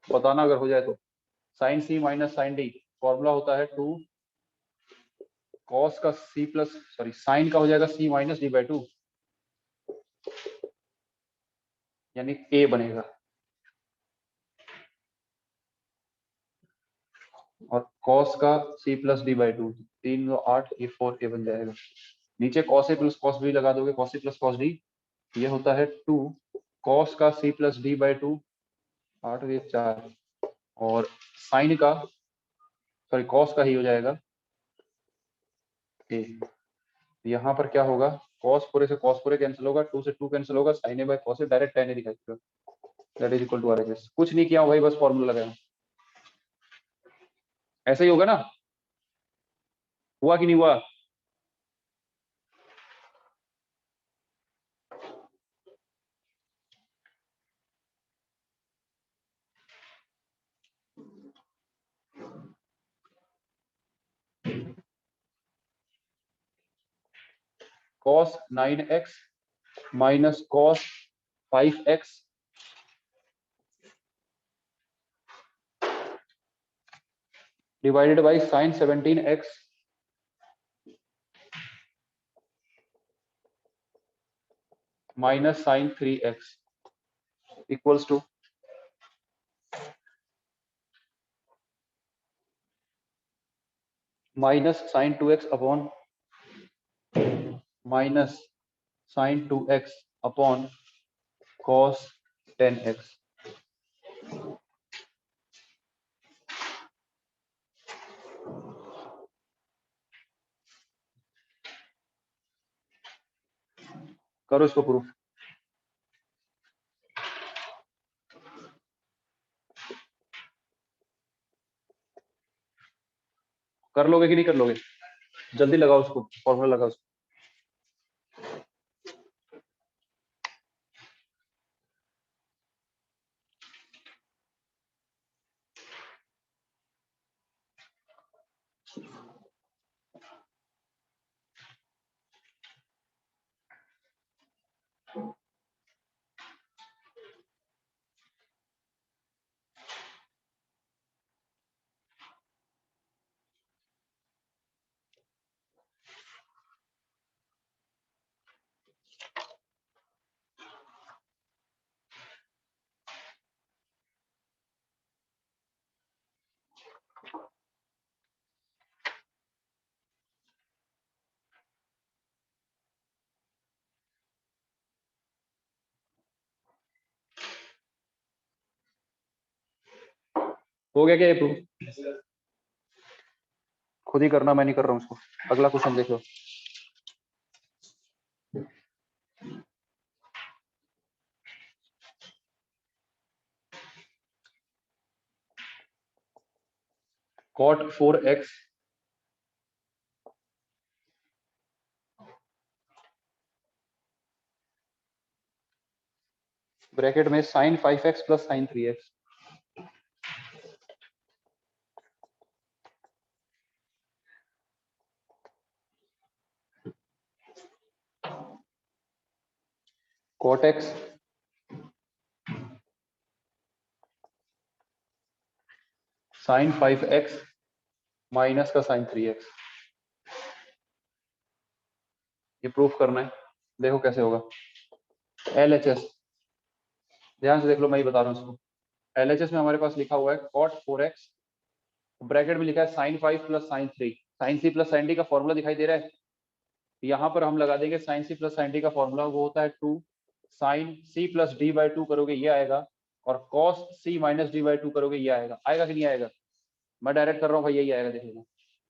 बताना अगर हो जाए तो। Sine C minus sine D formula होता है 2 कॉस का सी प्लस सॉरी साइन का हो जाएगा सी माइनस डी बाई 2, यानी ए बनेगा, और कॉस का सी प्लस डी बाई 2, 3 2 8, ये 4a बन जाएगा। नीचे cos A plus cos B लगा दोगे, cos A plus cos D, ये होता है 2 कॉस का सी प्लस डी बाई 2, 8 और 4, और साइन का सॉरी कॉस का ही हो जाएगा ए। यहाँ पर क्या होगा, कॉस पूरे से कॉस पूरे कैंसिल होगा, 2 से 2 कैंसिल होगा, sine A by cos A direct tan A दिखाई, that is equal to RHS। कुछ नहीं किया भाई, बस फॉर्मूला लगाया। ऐसा ही होगा ना, हुआ कि नहीं हुआ? cos 9x minus cos 5x divided by sin 17x minus sin 3x equals to minus sin 2x upon minus sin 2x upon cos 10x। करो इसको प्रूफ। कर लोगे कि नहीं कर लोगे? जल्दी लगाओ उसको, फॉर्मूला लगाओ उसको। हो गया क्या ये प्रूफ? खुद ही करना, मैं नहीं कर रहा हूँ उसको। अगला क्वेश्चन देखो। cot 4x ब्रैकेट में sin 5x plus sin 3x cot x sin 5x minus का sin 3x, ये प्रूफ करना है। देखो कैसे होगा। LHS ध्यान से देख लो, मैं ही बता रहा हूँ इसको। LHS में हमारे पास लिखा हुआ है cot 4x, ब्रैकेट में लिखा है sin 5 plus sin 3। sin c plus sin d का फॉर्मूला दिखाई दे रहा है। यहाँ पर हम लगा देंगे sin c plus sin d का फॉर्मूला वो होता है 2 sin c plus d by 2 करोगे ये आएगा, और cos c minus d by 2 करोगे ये आएगा। आएगा कि नहीं आएगा? मैं डायरेक्ट कर रहा हूँ भाई, यही आएगा, देख लेना।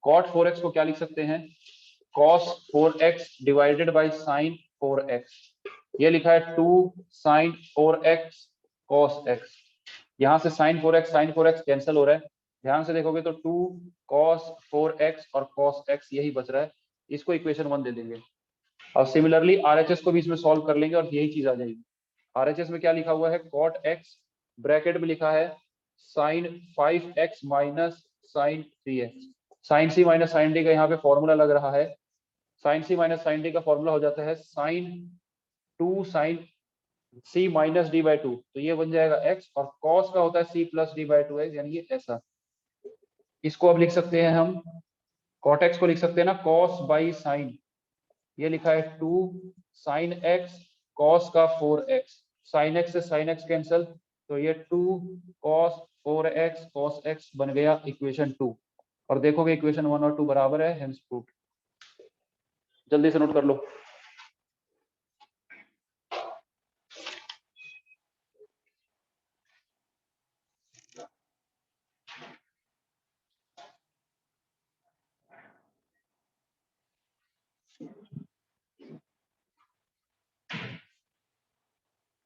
cot 4x को क्या लिख सकते हैं? cos 4x divided by sin 4x। ये लिखा है 2 sin 4x cos x। यहाँ से sin 4x कैंसिल हो रहा है। ध्यान से देखोगे तो 2 cos 4x और cos x यही बच रहा है। इसको इक्वेशन 1 दे देंगे। और सिमिलरली RHS को भी इसमें सॉल्व कर लेंगे और यही चीज आ जाएगी। RHS में क्या लिखा हुआ है? cot x ब्रैकेट में लिखा है sin 5x minus sin 3x। sin c minus sin d का यहाँ पे फॉर्मूला लग रहा है। sin c minus sin d का फॉर्मूला हो जाता है sin 2 sin c minus d by 2, तो ये बन जाएगा x, और cos का होता है c plus d by 2x, यानी ये ऐसा। इसको अब लिख सकते हैं हम, cot x को लिख सकते हैं ना cos बाई sin। ये लिखा है 2 sin x cos का 4x, sin x से sin x कैंसिल, तो ये 2 cos 4x cos x बन गया इक्वेशन 2। और देखोगे इक्वेशन 1 और 2 बराबर है, हेंस प्रूव्ड। जल्दी से नोट कर लो।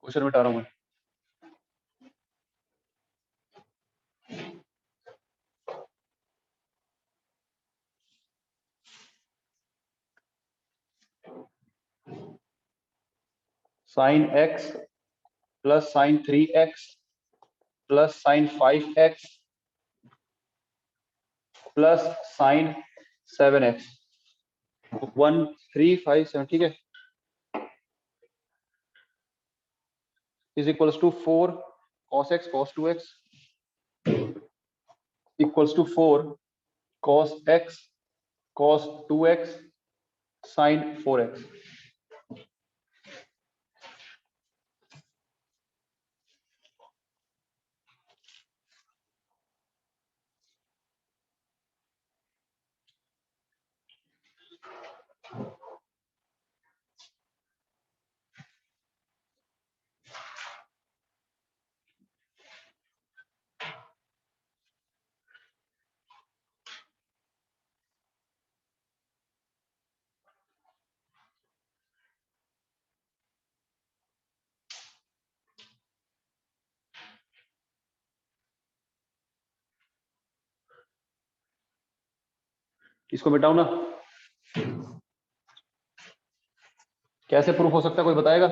क्वेश्चन मिटा रहा हूं मैं। Sine x plus sine 3x plus sine 5x plus sine 7x 1 3 5 7 ठीक है is equals to 4 cos x cos 2x equals to 4 cos x cos 2x sin 4x। इसको मिटाऊ ना, कैसे प्रूफ हो सकता है कोई बताएगा?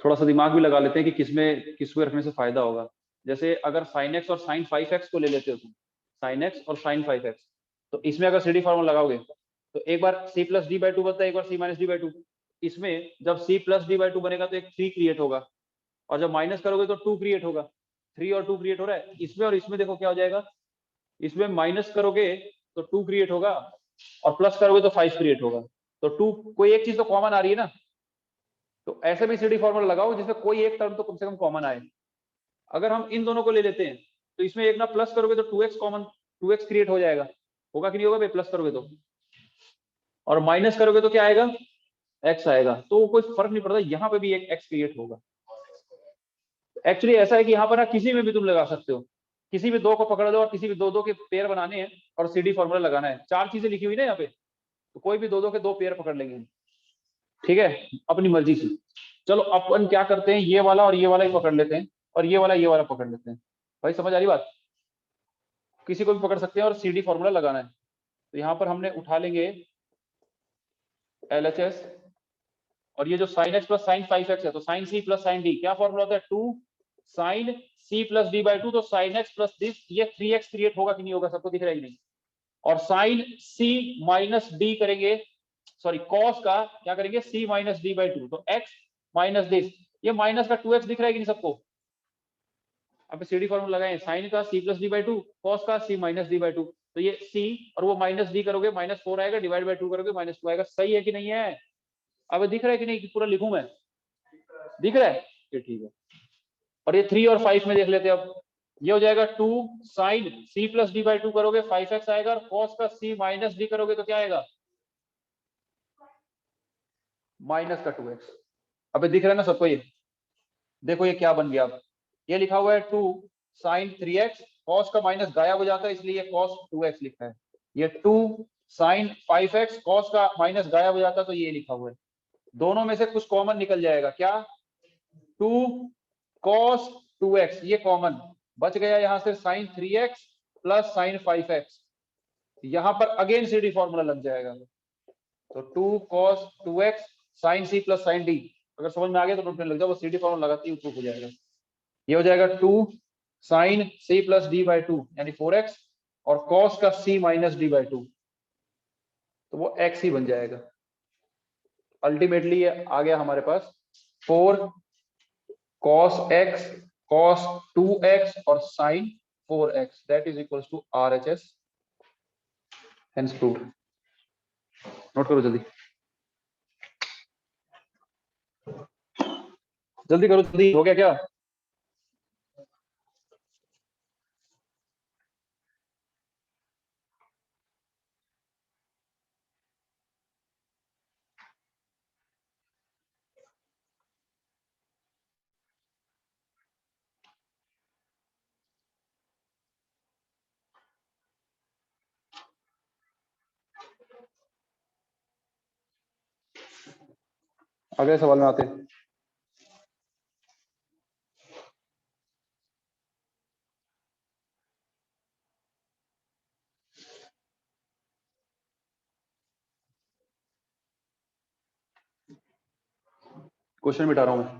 थोड़ा सा दिमाग भी लगा लेते हैं कि किसमें किसको रखने से फायदा होगा। जैसे अगर साइन एक्स और साइन 5x को ले लेते हो तुम, साइन एक्स और साइन 5x, तो इसमें अगर सीडी फॉर्मूला लगाओगे तो एक बार c plus D by to बनता है, एक बार c minus D by to. इसमें जब c plus D by to बनेगा तो एक 3 क्रिएट होगा, और जब माइनस करोगे तो 2 क्रिएट होगा। 3 और 2 क्रिएट हो रहा है इसमें, और इसमें देखो क्या हो जाएगा, इसमें माइनस करोगे तो 2 क्रिएट होगा और प्लस करोगे तो 5 क्रिएट होगा। तो 2 कोई एक चीज तो कॉमन आ रही है ना, तो ऐसे भी सीडी फॉर्मूला लगाओ जिसमें कोई एक टर्म तो कम से कम कॉमन आए। अगर हम इन दोनों को ले लेते हैं तो इसमें एक ना प्लस करोगे तो 2x कॉमन, 2x क्रिएट हो जाएगा, होगा कि नहीं होगा भाई प्लस करोगे तो, और माइनस करोगे तो क्या आएगा, x आएगा। तो कोई फर्क नहीं पड़ता, यहाँ पे भी एक x क्रिएट होगा। एक्चुअली ऐसा है कि यहाँ पर ना किसी में भी तुम लगा सकते हो, किसी भी दो को पकड़ लो और किसी भी दो दो के पेयर बनाने हैं और सीडी फॉर्मूला लगाना है। 4 चीजें लिखी हुई ना यहाँ पे, तो कोई भी दो दो के दो पेयर पकड़ लेंगे, ठीक है, अपनी मर्जी से। चलो अपन क्या करते हैं, ये वाला और ये वाला ही पकड़ लेते हैं, और ये वाला पकड़ लेते हैं। भाई समझ आ रही बात? किसी को भी पकड़ सकते हैं और सीडी फॉर्मूला लगाना है। तो यहाँ पर हमने उठा लेंगे LHS, और ये जो sign X plus sine 5x है तो sine C plus sine D, क्या फॉर्मूला होता है, 2 sine C plus D by two. तो साइन एक्स प्लस दिस, ये 3x क्रिएट होगा कि नहीं होगा, सबको दिख रहा है कि नहीं? और साइन सी माइनस डी करेंगे, सॉरी कॉस का क्या करेंगे, सी माइनस डी बाई टू, तो x माइनस दिस, ये माइनस का 2x दिख रहा है कि नहीं सबको? अब सीडी फॉर्मूला लगाएं, साइन का C plus D by two, cos का C minus D by two, तो ये सी और वो माइनस डी करोगे -4 आएगा, डिवाइड बाई 2 करोगे -2 आएगा। सही है कि नहीं है? अब दिख रहा है कि नहीं, कि पूरा लिखूं मैं? दिख रहा है, ये ठीक है। और ये 3 और 5 में देख लेते हैं अब। ये हो जाएगा 2 sine C plus D by two करोगे 5x आएगा, और कॉस का सी माइनस डी करोगे तो क्या आएगा, माइनस का 2x। अब दिख रहा है ना सबको? ये देखो ये क्या बन गया, अब ये लिखा हुआ है 2 साइन 3x, कॉस का माइनस गायब हो जाता है इसलिए ये कॉस 2x लिखा है। ये 2 साइन 5x, कॉस का माइनस गायब हो जाता है तो ये लिखा हुआ है। दोनों में से कुछ कॉमन निकल जाएगा, क्या, 2 cos 2x, ये कॉमन बच गया। यहां से sign 3x plus sine 5x, यहां पर अगेन सीडी फॉर्मूला लग जाएगा। तो 2 cos 2x sine C plus sine D, अगर समझ में आ गया तो नोट में लग जाओ, वो सीडी फॉर्मूला लगाती है प्रूफ हो जाएगा। ये हो जाएगा 2 sine C plus D by two यानी 4x, और कॉस का C minus D by two, तो वो x ही बन जाएगा। अल्टीमेटली ये आ गया हमारे पास 4 cos x cos 2x और sin 4x, that is equals to RHS, hence proved। Note करो जल्दी, जल्दी करो, जल्दी हो गया क्या? अगले सवाल में आते हैं। क्वेश्चन मिटा रहा हूं मैं।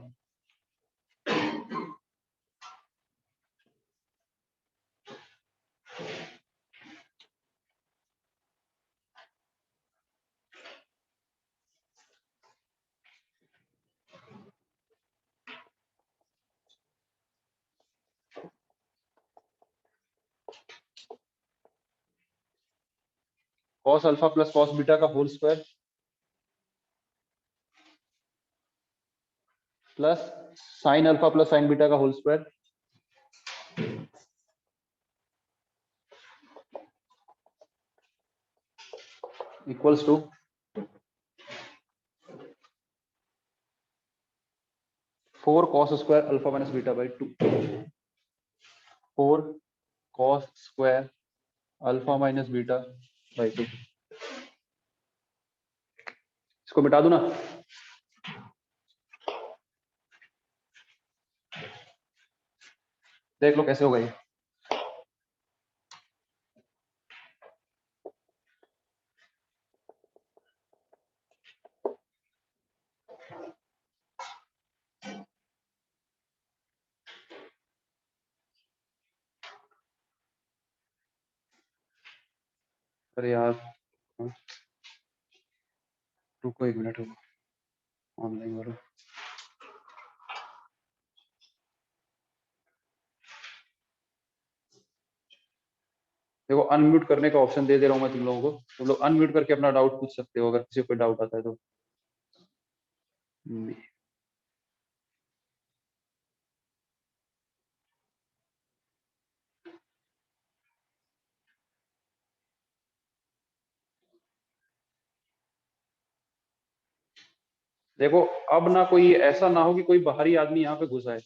Cos alpha plus cos beta का whole square plus sine alpha plus sine beta का whole square equals to 4 cos square alpha minus beta by 2। 4 cos square alpha minus beta by 2। इसको मिटा दूं ना? देख लो कैसे हो गई। अरे यार रुको, एक मिनट रुको, ऑनलाइन करो। देखो अनम्यूट करने का ऑप्शन दे रहा हूं मैं तुम लोगों को, तुम लोग अनम्यूट करके अपना डाउट पूछ सकते हो अगर किसी को कोई डाउट आता है तो। देखो अब ना कोई ऐसा ना हो कि कोई बाहरी आदमी यहाँ पे घुस आए,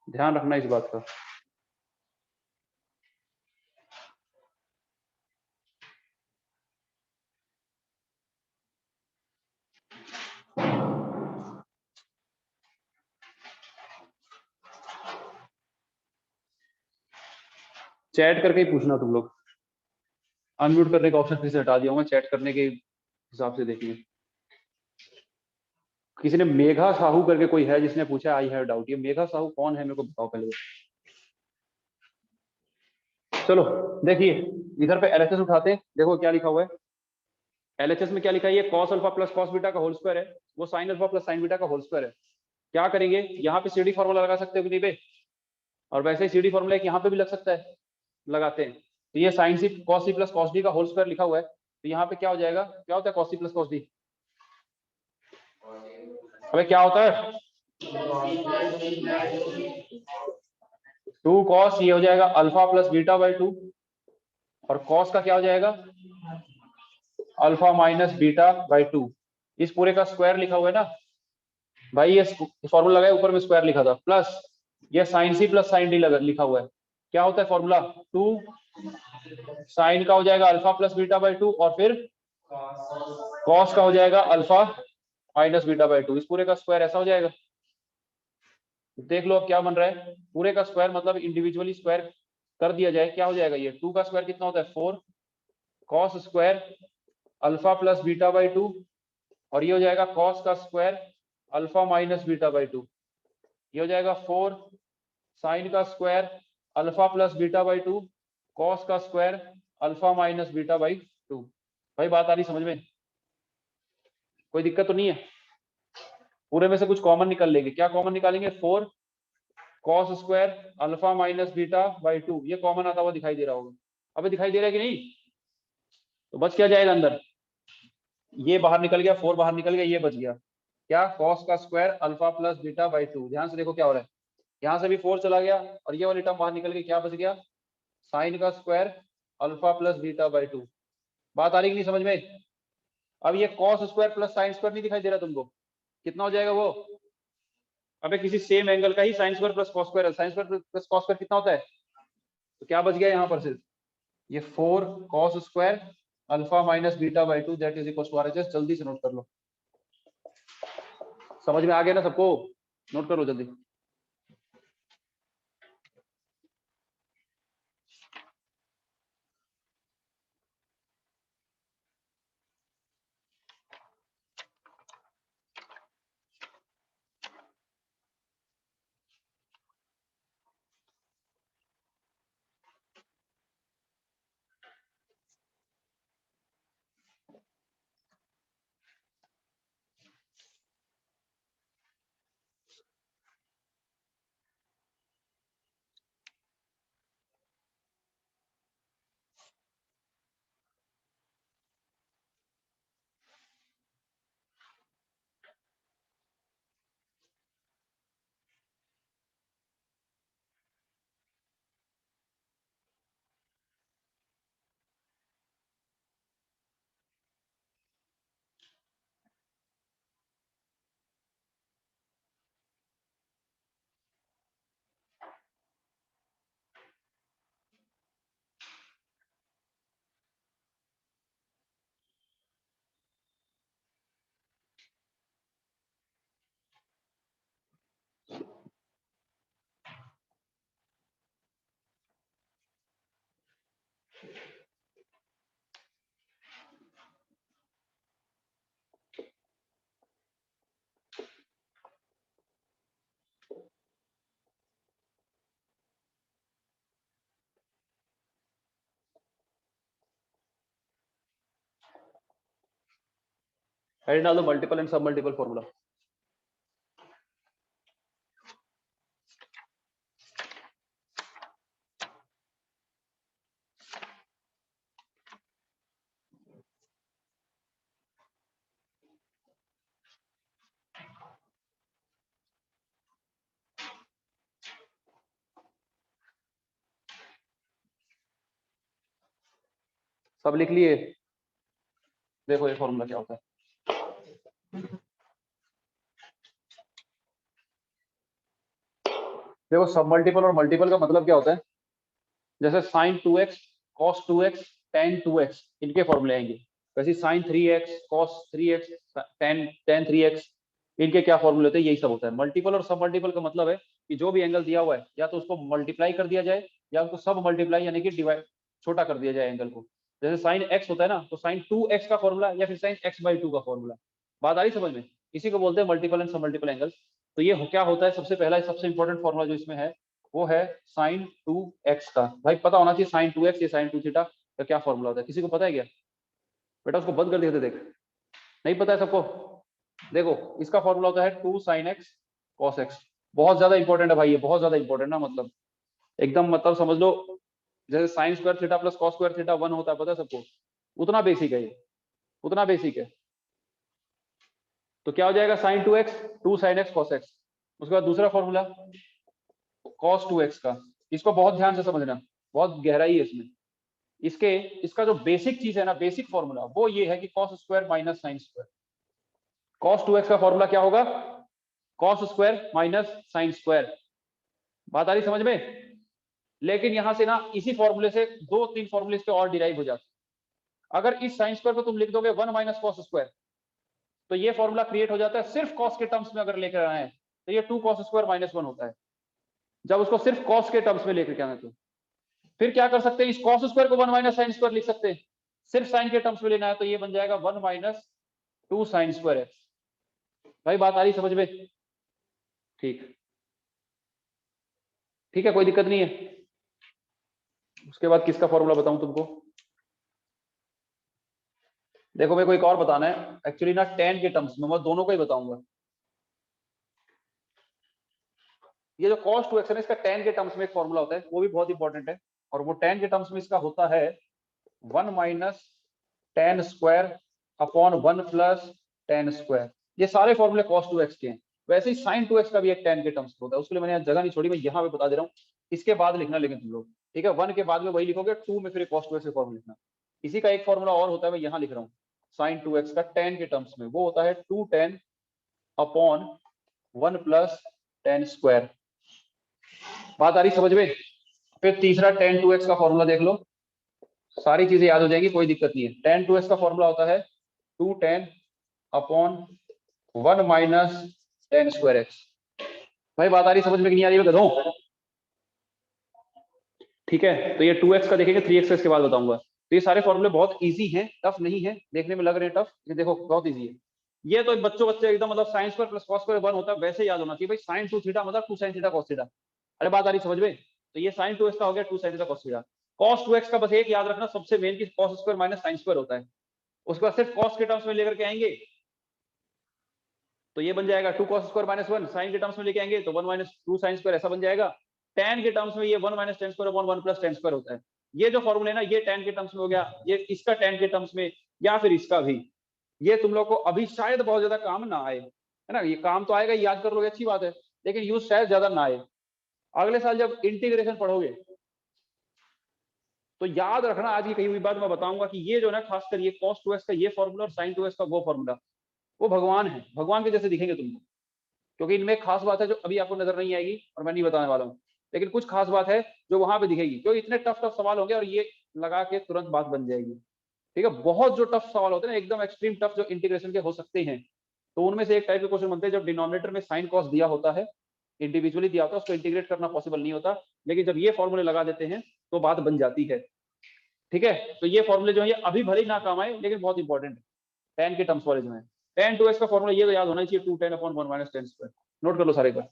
ध्यान रखना इस बात का। चैट करके ही पूछना तुम लोग, अनम्यूट करने का ऑप्शन फिर से हटा दिया हूँ मैं, चैट करने के हिसाब से देखिए। किसी ने मेघा साहू करके कोई है जिसने पूछा आई हैव डाउट, ये मेघा साहू कौन है मेरे को बताओ पहले। चलो देखिए इधर पे एलएचएस उठाते हैं, देखो क्या लिखा हुआ है। एलएचएस में क्या लिखा है, ये cos alpha plus cos beta का होल स्क्वायर है, वो sign alpha plus sine beta का होल स्क्वायर है। क्या करेंगे, यहाँ पे सीडी फॉर्मूला लगा सकते हो कि नहीं पे, और वैसे ही सीडी फॉर्मूला एक यहाँ पे भी लग सकता है, लगाते हैं। तो ये sine C cos C plus cos D का होल स्क्वायर लिखा हुआ है, तो यहाँ पे क्या हो जाएगा, क्या होता है cos C plus cos D, अबे क्या होता है 2 कॉस, ये हो जाएगा अल्फा प्लस बीटा बाई 2, और कॉस का क्या हो जाएगा अल्फा माइनस बीटा बाई 2। इस पूरे का स्क्वायर लिखा हुआ है ना भाई, ये फॉर्मूला लगा है, ऊपर में स्क्वायर लिखा था, प्लस ये sine C plus sine D लिखा हुआ है। क्या होता है फॉर्मूला 2 साइन का हो जाएगा अल्फा प्लस बीटा बाई 2, और फिर कॉस का हो जाएगा अल्फा माइनस बीटा बाई 2। इस पूरे का स्क्वायर ऐसा हो जाएगा। देख लो अब क्या बन रहा है, पूरे का स्क्वायर मतलब इंडिविजुअली स्क्वायर कर दिया जाए, क्या हो जाएगा, ये 2 का स्क्वायर कितना होता है 4 cos square alpha plus beta by 2, और ये हो जाएगा कॉस का square alpha minus beta by 2, ये हो जाएगा 4 साइन का square alpha plus beta by 2 cos का square alpha minus beta by 2। भाई बात आ रही समझ में, कोई दिक्कत तो नहीं है? पूरे में से कुछ कॉमन निकल लेंगे, क्या कॉमन निकालेंगे 4 cos square alpha minus beta by 2, ये कॉमन आता हुआ दिखाई दे रहा होगा। अबे दिखाई दे रहा है कि नहीं? तो बच क्या जाएगा अंदर, ये बाहर निकल गया, 4 बाहर निकल गया, ये बच गया क्या कॉस का square alpha plus beta by 2। ध्यान से देखो क्या हो रहा है, यहाँ से भी 4 चला गया और ये वाली टर्म बाहर निकल गई, क्या बच गया साइन का square alpha plus beta by 2। बात आ रही कि नहीं समझ में? अब ये cos square plus sine square नहीं दिखाई दे रहा तुमको, कितना हो जाएगा वो, अबे किसी सेम एंगल का ही sine square plus cos square, sine square plus cos square कितना होता है, तो क्या बच गया यहाँ पर सिर्फ ये 4 cos square alpha minus beta by 2 that is equal to RHS. जल्दी से नोट कर लो, समझ में आ गया ना सबको, नोट कर लो जल्दी। हेडिंग डाल दो मल्टीपल एंड सब मल्टीपल फॉर्मूला। सब लिख लिए? देखो ये फॉर्मूला क्या होता है। देखो सब मल्टीपल और मल्टीपल का मतलब क्या होता है, जैसे sign 2x cos 2x tan 2x इनके फॉर्मूले आएंगे, वैसे sign 3x cos 3x tan 3x इनके क्या फॉर्मूले होते हैं, यही सब होता है। मल्टीपल और सब मल्टीपल का मतलब है कि जो भी एंगल दिया हुआ है या तो उसको मल्टीप्लाई कर दिया जाए या उसको सब मल्टीप्लाई यानी कि डिवाइड छोटा कर दिया जाए एंगल को। जैसे साइन x होता है ना, तो साइन 2x का फॉर्मूला या फिर साइन x/2 का फॉर्मूला। बात आ रही समझ में? इसी को बोलते हैं मल्टीपल एंड सब मल्टीपल एंगल्स। तो ये क्या होता है, सबसे पहला सबसे इंपॉर्टेंट फॉर्मूला जो इसमें है वो है साइन 2x का। भाई पता होना चाहिए साइन 2x या साइन 2 थीटा का क्या फॉर्मूला होता है, किसी को पता है क्या? बेटा उसको बंद कर दिया था, देख नहीं पता है सबको? देखो इसका फॉर्मूला होता है 2 sin x cos x। बहुत ज्यादा इंपॉर्टेंट है भाई, ये बहुत ज्यादा इंपॉर्टेंट ना, मतलब एकदम मतलब समझ लो, जैसे sine square theta plus cos square theta 1 होता है, पता है सबको? उतना बेसिक है ये, उतना बेसिक है। तो क्या हो जाएगा sign 2x 2 sin x cos x। उसके बाद दूसरा फॉर्मूला cos 2x का, इसको बहुत ध्यान से समझना, बहुत गहराई है इसमें। इसके इसका जो बेसिक चीज है ना, बेसिक फॉर्मूला वो ये है कि cos square minus sine square. cos 2x का फॉर्मूला क्या होगा? cos square minus sine square. बात आ रही समझ में? लेकिन यहां से ना इसी फॉर्मूले से 2-3 फॉर्मूले इसके और डिराइव हो जाते हैं। अगर इस साइन स्क्वायर को तुम लिख दोगे 1 माइनस कॉस स्क्वायर, तो ये फॉर्मूला क्रिएट हो जाता है सिर्फ कॉस के टर्म्स में अगर लेकर आए तो ये 2 cos स्क्वायर माइनस 1 होता है। जब उसको सिर्फ कॉस के टर्म्स में लेकर के आए तो फिर क्या कर सकते हैं, इस कॉस स्क्वायर को 1 माइनस साइन स्क्वायर लिख सकते हैं। सिर्फ साइन के टर्म्स में लेना है तो ये बन जाएगा 1 माइनस 2 साइन स्क्वायर एक्स। भाई बात आ रही समझ में? ठीक, ठीक है, कोई दिक्कत नहीं है। उसके बाद किसका फॉर्मूला बताऊं तुमको? देखो मेरे को एक और बताना है एक्चुअली ना, tan के टर्म्स में, मैं दोनों को ही बताऊंगा। ये जो cos 2x है ना, इसका tan के टर्म्स में एक फॉर्मूला होता है, वो भी बहुत इंपॉर्टेंट है। और वो tan के टर्म्स में इसका होता है 1 minus tan square upon 1 plus tan square. ये सारे फॉर्मूले cos 2x के हैं। वैसे ही sin 2x का भी एक tan के टर्म्स में होता है, उसके लिए मैंने यहाँ जगह नहीं छोड़ी, मैं यहाँ पे बता दे रहा हूँ। इसके बाद लिखना लेकिन तुम लोग, ठीक है, 1 के बाद में वही लिखोगे, 2 में फिर cos 2x के फॉर्मूला लिखना। इसी का एक फॉर्मूला और होता है, मैं यहाँ लिख रहा हूँ sin 2x का tan के टर्म्स में, वो होता है 2 tan upon 1 plus tan square. बात आ रही समझ में? फिर तीसरा tan 2x का फॉर्मूला देख लो, सारी चीजें याद हो जाएगी, कोई दिक्कत नहीं है। tan 2x का फॉर्मूला होता है 2 tan upon 1 minus tan square x. भाई बात आ रही समझ में कि नहीं आ रही, मैं बताऊं? ठीक है, तो ये 2x का देखेंगे, 3x का इसके बाद बताऊंगा। तो ये सारे फॉर्मूले बहुत इजी हैं, टफ नहीं है, देखने में लग रहे हैं टफ, ये देखो बहुत इजी है। ये तो बच्चों बच्चे एकदम मतलब sign square plus cos square 1 होता है वैसे याद होना चाहिए भाई, साइन 2 थीटा मतलब 2 साइन थीटा कॉस थीटा। अरे बात आ रही समझ में? तो ये साइन 2x का हो गया 2 sine theta cos theta. cos 2x का बस एक याद रखना सबसे मेन की cos square minus sine square होता है। उसके बाद सिर्फ cos के टर्म्स में लेकर के आएंगे तो ये बन जाएगा 2 cos स्क्वायर माइनस 1। साइन के टर्म्स में लेके आएंगे तो 1 माइनस 2 साइन स्क्वायर ऐसा बन जाएगा। tan के टर्म्स में ये 1 minus tan square upon 1 plus tan square होता है। ये जो फॉर्मूला है ना, ये tan के टर्म्स में हो गया, ये इसका tan के टर्म्स में, या फिर इसका भी। ये तुम लोग को अभी शायद बहुत ज्यादा काम ना आए, है ना, ये काम तो आएगा, याद कर लोगे अच्छी बात है, लेकिन यूज शायद ज्यादा ना आए। अगले साल जब इंटीग्रेशन पढ़ोगे तो याद रखना, आज की कही हुई बात मैं बताऊंगा कि ये जो ना खासकर ये cos 2x का ये फॉर्मूला और sin 2x का वो फॉर्मूला, वो भगवान है, भगवान के जैसे दिखेंगे तुमको। क्योंकि इनमें खास बात है जो अभी आपको नजर नहीं आएगी और मैं नहीं बताने वाला हूँ, लेकिन कुछ खास बात है जो वहां पे दिखेगी, क्योंकि इतने टफ टफ सवाल होंगे और ये लगा के तुरंत बात बन जाएगी। ठीक है, बहुत जो टफ सवाल होते हैं ना, एकदम एक्सट्रीम टफ जो इंटीग्रेशन के हो सकते हैं, तो उनमें से एक टाइप के क्वेश्चन बनते हैं जब डिनोमिनेटर में साइन कॉस दिया होता है, इंडिविजुअली दिया होता है, उसको इंटीग्रेट करना पॉसिबल नहीं होता, लेकिन जब ये फॉर्मूले लगा देते हैं तो बात बन जाती है। ठीक है, तो ये फॉर्मूले जो है ये अभी भले ही ना काम आए लेकिन बहुत इंपॉर्टेंट है, टेन के टर्म्स वाले जो है। tan 2x का फॉर्मूला ये तो याद होना चाहिए, 2 tan upon 1 minus tan square. Note कर लो सारे बार।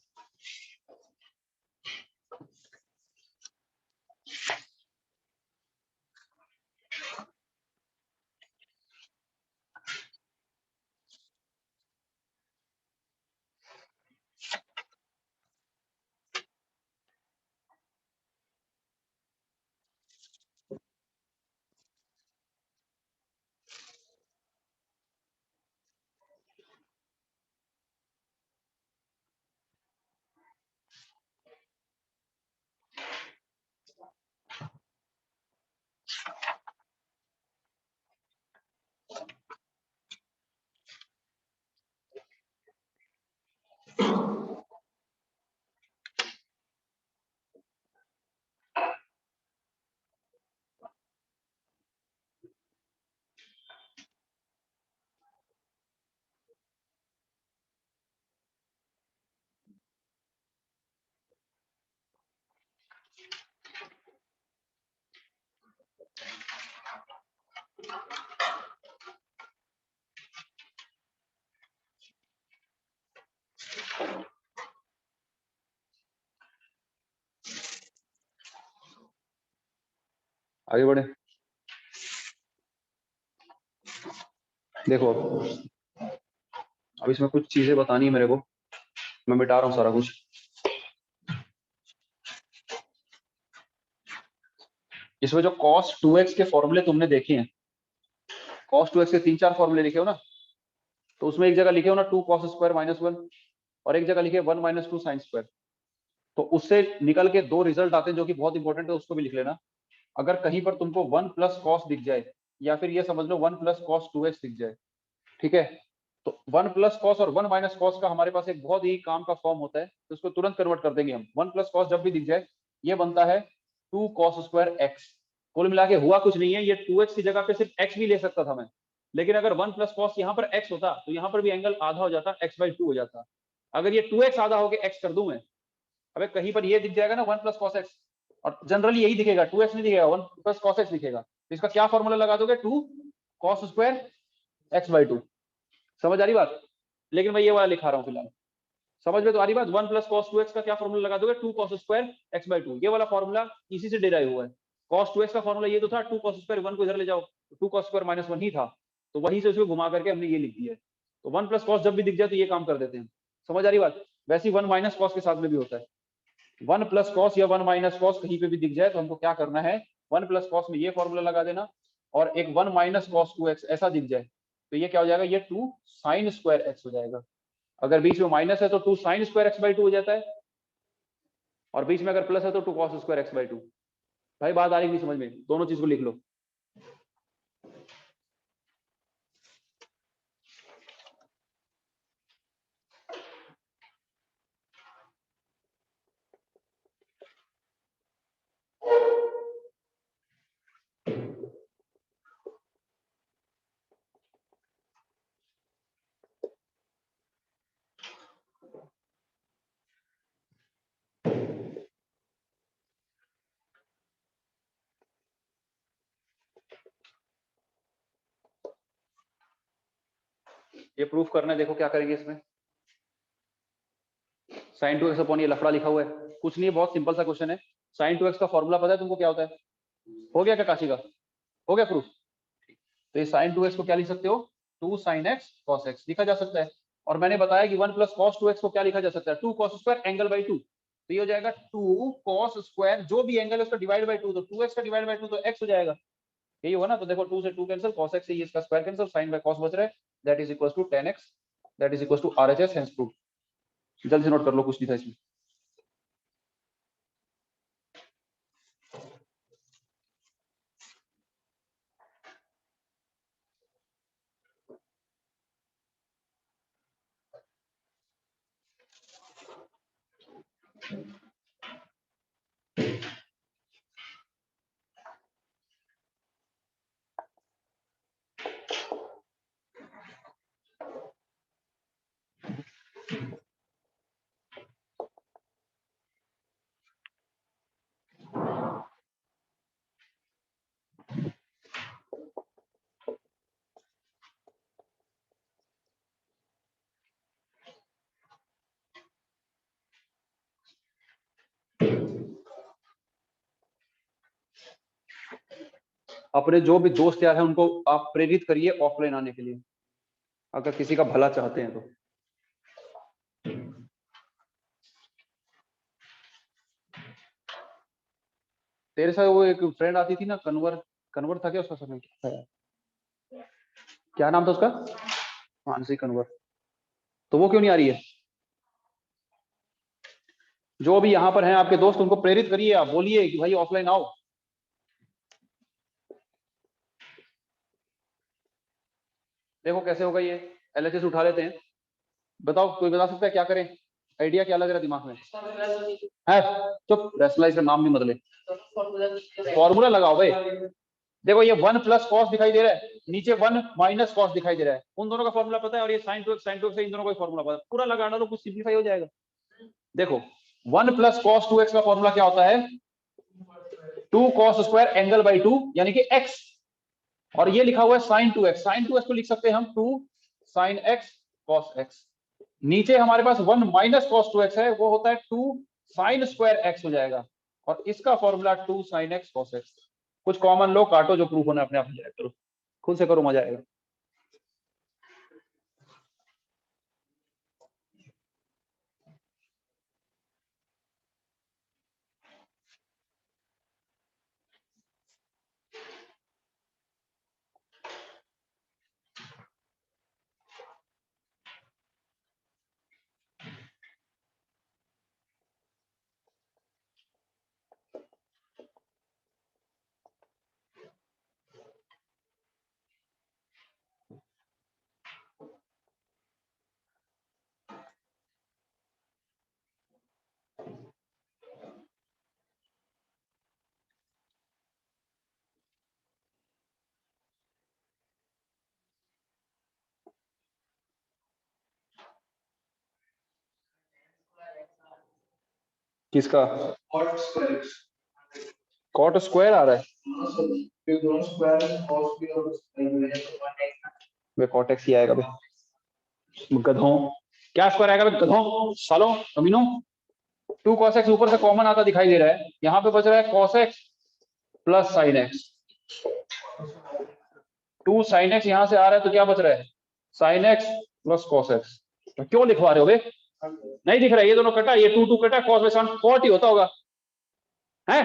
आगे बढ़े। देखो अब इसमें कुछ चीजें बतानी है मेरे को, मैं मिटा रहा हूँ सारा कुछ। इसमें जो cos 2x के फॉर्मूले तुमने देखे हैं, cos 2x के 3-4 फॉर्मूले लिखे हो ना, तो उसमें एक जगह लिखे हो ना 2 cos स्क्वायर -1 और एक जगह लिखे 1 - 2 sin स्क्वायर। तो उससे निकल के 2 रिजल्ट आते हैं जो कि बहुत इंपॉर्टेंट है, उसको भी लिख लेना। अगर कहीं पर तुमको 1 + cos दिख जाए या फिर ये समझ लो 1 + cos 2x दिख जाए, ठीक है, तो 1 + cos और 1 - cos का हमारे पास एक बहुत ही काम का फॉर्म होता है, तो उसको तुरंत कन्वर्ट कर देंगे हम। 1 + cos जब भी दिख जाए ये बनता है 2 cos स्क्वायर x। कुल मिला के हुआ कुछ नहीं है, ये 2x की जगह पे सिर्फ x भी ले सकता था मैं, लेकिन अगर 1 + cos यहाँ पर x होता तो यहाँ पर भी एंगल आधा हो जाता, x/2 हो जाता। अगर ये 2x आधा होके x कर दूं मैं, अबे कहीं पर ये दिख जाएगा ना 1 + cos x, और जनरली यही दिखेगा, 2x नहीं दिखेगा, 1 + cos x दिखेगा। तो इसका क्या फॉर्मूला लगा दोगे, 2 cos स्क्वायर x/2। समझ आ रही बात? लेकिन मैं ये वाला लिखा रहा हूँ फिलहाल, समझ में तो आ रही बात। 1 + cos 2x का क्या फॉर्मूला लगा दोगे, 2 cos स्क्वायर x/2। ये वाला फॉर्मूला इसी से डिराइव हुआ है। cos 2x का फॉर्मूला ये तो था 2 cos स्क्वायर, 1 को इधर ले जाओ, 2 cos स्क्वायर -1 ही था, तो वहीं से उसको घुमा करके हमने ये लिख दिया है। तो 1 + cos जब भी दिख जाए तो ये काम कर देते हैं। समझ आ रही बात? वैसे ही 1 - cos के साथ में भी होता है। 1 + cos या 1 - cos कहीं पे भी दिख जाए तो हमको क्या करना है, 1 + cos में ये फॉर्मूला लगा देना, और एक 1 - cos 2x ऐसा दिख जाए तो ये क्या हो जाएगा, ये 2 sin स्क्वायर x हो जाएगा। अगर बीच में माइनस है तो 2 sin स्क्वायर x/2 हो जाता है, और बीच में अगर प्लस है तो 2 cos स्क्वायर x/2। भाई बात आ रही नहीं समझ में? दोनों चीज को लिख लो। ये प्रूफ करना है, देखो क्या करेंगे इसमें। sin 2x अपॉन ये लफड़ा लिखा हुआ है, कुछ नहीं है, बहुत सिंपल सा क्वेश्चन है। sin 2x का फॉर्मूला पता है तुमको क्या होता है? हो गया क्या काशी का? हो गया प्रूफ? तो ये sin 2x को क्या लिख सकते हो, 2 sin x cos x लिखा जा सकता है। और मैंने बताया कि 1 + cos 2x को क्या लिखा जा सकता है, 2 cos स्क्वायर एंगल/2। तो ये हो जाएगा 2 cos स्क्वायर, जो भी एंगल है उसका डिवाइड/2, तो 2x का डिवाइड/2 तो x हो जाएगा। यही होगा ना? तो देखो 2 से 2 कैंसिल, cos x से ये इसका स्क्वायर कैंसिल, sin cos बच रहा है, that is equal to tan x, that is equal to RHS, hence proof. जल्दी से नोट कर लो, कुछ नहीं था इसमें। अपने जो भी दोस्त यार हैं उनको आप प्रेरित करिए ऑफलाइन आने के लिए, अगर किसी का भला चाहते हैं तो। तेरे साथ वो एक फ्रेंड आती थी ना, कन्वर, कन्वर था क्या उसका समय, क्या था यार, क्या नाम था उसका? मानसी कन्वर। तो वो क्यों नहीं आ रही है? जो भी यहाँ पर हैं आपके दोस्त, उनको प्रेरित करिए, आप बोलिए कि भाई ऑफलाइन आओ। देखो कैसे होगा ये, LHS उठा लेते हैं। बताओ, कोई बता सकता है क्या करें? आइडिया क्या लग रहा है दिमाग में? है चुप, रैशनलाइज का नाम भी मत ले, फॉर्मूला लगाओ भाई। देखो ये 1 + cos दिखाई दे रहा है, नीचे 1 - cos दिखाई दे रहा है, उन दोनों का फॉर्मूला पता है, और ये sin 2x से इन दोनों का फॉर्मूला पता है, पूरा लगाना तो कुछ सिंपलीफाई हो जाएगा। देखो 1 + cos 2x का फॉर्मूला क्या होता है, 2 cos स्क्वायर एंगल/2 यानी कि x, और ये लिखा हुआ है sin 2x। sin 2x को लिख सकते हैं हम 2 sin x cos x। नीचे हमारे पास 1 माइनस कॉस 2x है, वो होता है 2 साइन स्क्वायर x हो जाएगा, और इसका formula 2 sine x cos x। कुछ कॉमन लो, काटो, जो प्रूफ होना अपने आप हो जाएगा। करो, खुद से करो, मजा आएगा। किसका कॉट स्क्वायर कॉट स्क्वायर आ रहा है? फिर दोनों स्क्वायर कॉस भी और साइन वे कॉट एक्स ही आएगा बे, गधों। क्या स्क्वायर आएगा बे, गधों, सालों, कमीनों। 2 cos x ऊपर से कॉमन आता दिखाई दे रहा है, यहाँ पे बच रहा है cos x plus sine x. 2 sine x यहाँ से आ रहा है, तो क्या बच रहा है, sign X plus cos x. तो क्यों लिखवा रहे हो बे? नहीं दिख रहा है, ये दोनों कटा, ये 2 2 कटा, कॉस में साइन कॉट ही होता होगा, है?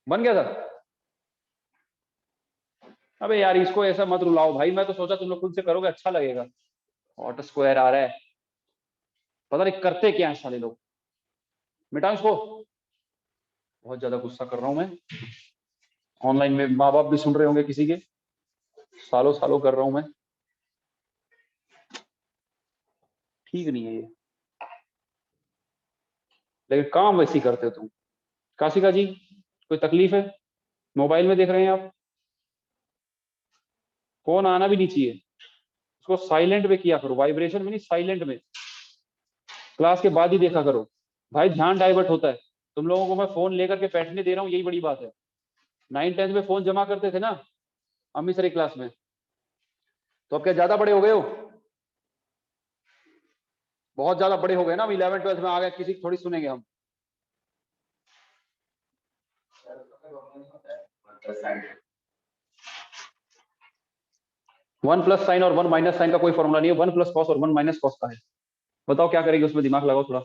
बन गया था। अबे यार, इसको ऐसा मत रुलाओ भाई, मैं तो सोचा तुम लोग खुद से करोगे, अच्छा लगेगा। कॉट स्क्वायर आ रहा है, पता नहीं करते क्या है साले लोग। मिटाओ इसको, बहुत ज्यादा गुस्सा कर रहा हूं मैं। ऑनलाइन में माँ बाप भी सुन रहे होंगे किसी के, सालों सालों कर रहा हूं मैं, ठीक नहीं है ये, लेकिन काम वैसी करते हो तुम। काशिका जी, कोई तकलीफ है? मोबाइल में देख रहे हैं आप? फोन आना भी नहीं चाहिए, उसको साइलेंट में किया करो, वाइब्रेशन में नहीं, साइलेंट में। क्लास के बाद ही देखा करो भाई, ध्यान डाइवर्ट होता है। तुम लोगों को मैं फोन लेकर के बैठने दे रहा हूँ, यही बड़ी बात है। 9 10 में फोन जमा करते थे ना अम्मी सर क्लास में, तो अब क्या ज्यादा बड़े हो गए हो? बहुत ज्यादा बड़े हो गए ना, अब 11 12 में आ गए, किसी की थोड़ी सुनेंगे हम। वन प्लस साइन और 1 माइनस साइन का कोई फॉर्मूला नहीं है, 1 प्लस कॉस और 1 माइनस कॉस का है। बताओ क्या करेगी उसमें, दिमाग लगाओ थोड़ा।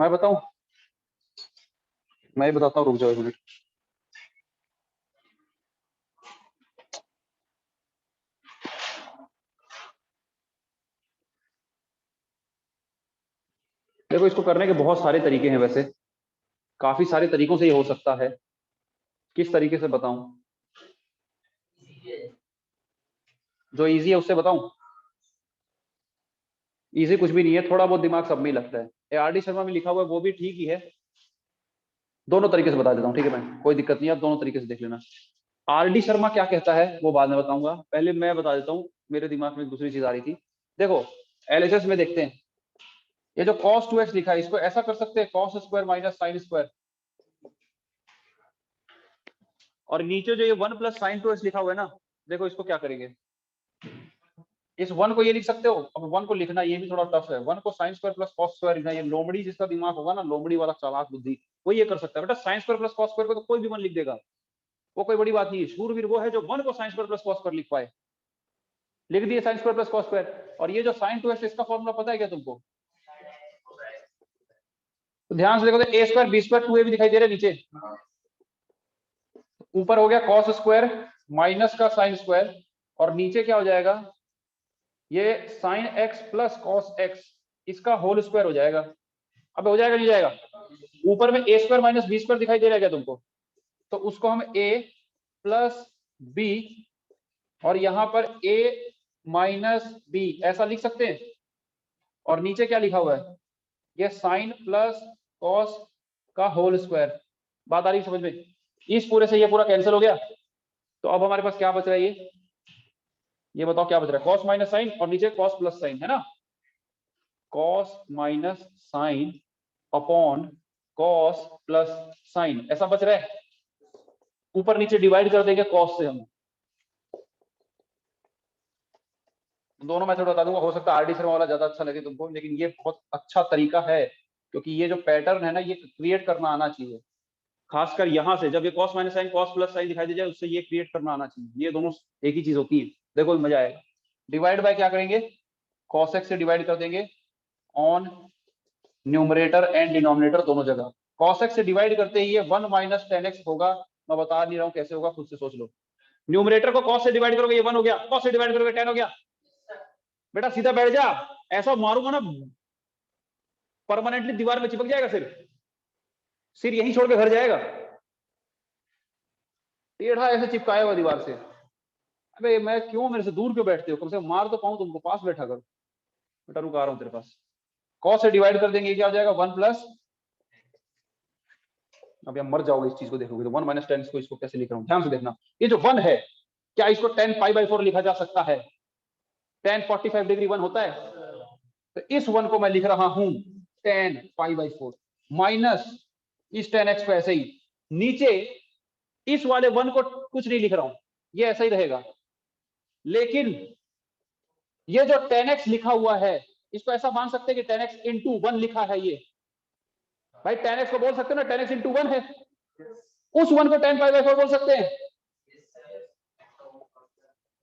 मैं बताऊं, मैं बताता हूँ, रुक जाओ एक मिनट। देखो, इसको करने के बहुत सारे तरीके हैं वैसे, काफी सारे तरीकों से ये हो सकता है। किस तरीके से बताऊं? जो इजी है उससे बताऊं? इजी कुछ भी नहीं है, थोड़ा बहुत दिमाग सब में ही लगता है। ये आर डी शर्मा में लिखा हुआ है, वो भी ठीक ही है। दोनों तरीके से बता देता हूँ, ठीक है? मैं, कोई दिक्कत नहीं है, आप दोनों तरीके से देख लेना। आर डी शर्मा क्या कहता है वो बाद में बताऊंगा, पहले मैं बता देता हूँ, मेरे दिमाग में दूसरी चीज आ रही थी। देखो, एलएचएस में देखते हैं, ये जो cos 2x लिखा है, इसको ऐसा कर सकते हैं, cos square minus sine square. और नीचे जो ये 1 प्लस साइन 2x लिखा हुआ है ना, देखो इसको क्या करेंगे, इस 1 को ये लिख सकते हो। अब 1 को लिखना ये भी थोड़ा टफ है, 1 को sign square plus cos square लिखना, ये लोमड़ी जिसका दिमाग होगा ना, लोमड़ी वाला चालाक बुद्धि, वो ये कर सकता है। बेटा sign square plus cos square को तो कोई भी 1 लिख देगा, वो कोई बड़ी बात नहीं है। शूरवीर वो है जो 1 को sign square plus cos square लिख पाए। लिख दिए sign square plus cos square. और ये जो साइन 2x, इसका फॉर्मूला पता है क्या तुमको? तो ध्यान से देखो, तो ए स्क्वायर बी स्क्वायर 2a भी दिखाई दे रहा है नीचे। ऊपर हो गया कॉस स्क्वायर माइनस का साइन स्क्वायर, और नीचे क्या हो जाएगा, ये sign X plus cos x, इसका होल स्क्वायर हो जाएगा। अब हो जाएगा नहीं जाएगा? ऊपर में ए स्क्वायर माइनस बी स्क्वायर दिखाई दे रहा है क्या तुमको? तो उसको हम ए प्लस बी, और यहां पर ए माइनस बी ऐसा लिख सकते हैं। और नीचे क्या लिखा हुआ है, ये साइन प्लस कॉस का होल स्क्वायर। बात आ रही है समझ में? इस पूरे से ये पूरा कैंसिल हो गया, तो अब हमारे पास क्या बच रहा है? ये बताओ क्या बच रहा है? कॉस माइनस साइन और नीचे कॉस प्लस साइन, है ना? Cos minus sine upon cos plus sign, ऐसा बच रहा है। ऊपर नीचे डिवाइड कर देंगे कॉस से हम। दोनों मेथड बता दूंगा, हो सकता है आरडी शर्मा वाला ज्यादा अच्छा लगे तुमको, लेकिन ये बहुत अच्छा तरीका है, क्योंकि ये जो पैटर्न है ना, ये क्रिएट करना आना चाहिए। खासकर यहाँ से जब ये cos minus sine cos plus sign दिखाई दे जाए, उससे ये क्रिएट करना आना चाहिए। ये दोनों एक ही चीज होती है। देखो मजा आएगा। डिवाइड बाय क्या करेंगे? कॉस एक्स से डिवाइड कर देंगे ऑन न्यूमरेटर एंड डिनोमिनेटर दोनों जगह। कॉस एक्स से डिवाइड करते ही ये 1 माइनस टेन एक्स होगा। मैं बता नहीं रहा हूँ कैसे होगा, खुद से सोच लो। न्यूमरेटर को कॉस से डिवाइड करोगे ये 1 हो गया, कॉस से डिवाइड करोगे 10 हो गया। बेटा सीधा बैठ जा, ऐसा मारूंगा ना परमानेंटली दीवार में चिपक जाएगा सिर यहीं छोड़ के घर जाएगा। टेढ़ा ऐसे चिपकाया हुआ दीवार से। अबे मैं क्यों, मेरे से दूर क्यों बैठते हो? कम से कम मार तो पाऊं तुमको, पास बैठा करो। बेटा रुक आ रहा हूं तेरे पास। कॉस से डिवाइड कर देंगे, क्या हो जाएगा? 1 प्लस, अब यार मर जाओगे इस चीज को देखोगे तो। 1 माइनस टेन को इसको कैसे लिख रहा हूं, ध्यान से देखना। ये जो 1 है, क्या इसको 10 पाई बाई 4 लिखा जा सकता है? 10 45 डिग्री 1 होता है, तो इस 1 को मैं लिख रहा हूं 10 पाई बाई 4 माइनस इस 10x को ऐसे ही। नीचे इस वाले 1 को कुछ नहीं लिख रहा हूं, ये ऐसा ही रहेगा। लेकिन ये जो 10x लिखा हुआ है, इसको ऐसा मान सकते हैं कि 10x इंटू 1 लिखा है ये। भाई 10x को बोल सकते हो ना 10x इंटू 1 है। उस 1 को 10 पाई बाई 4 बोल सकते हैं।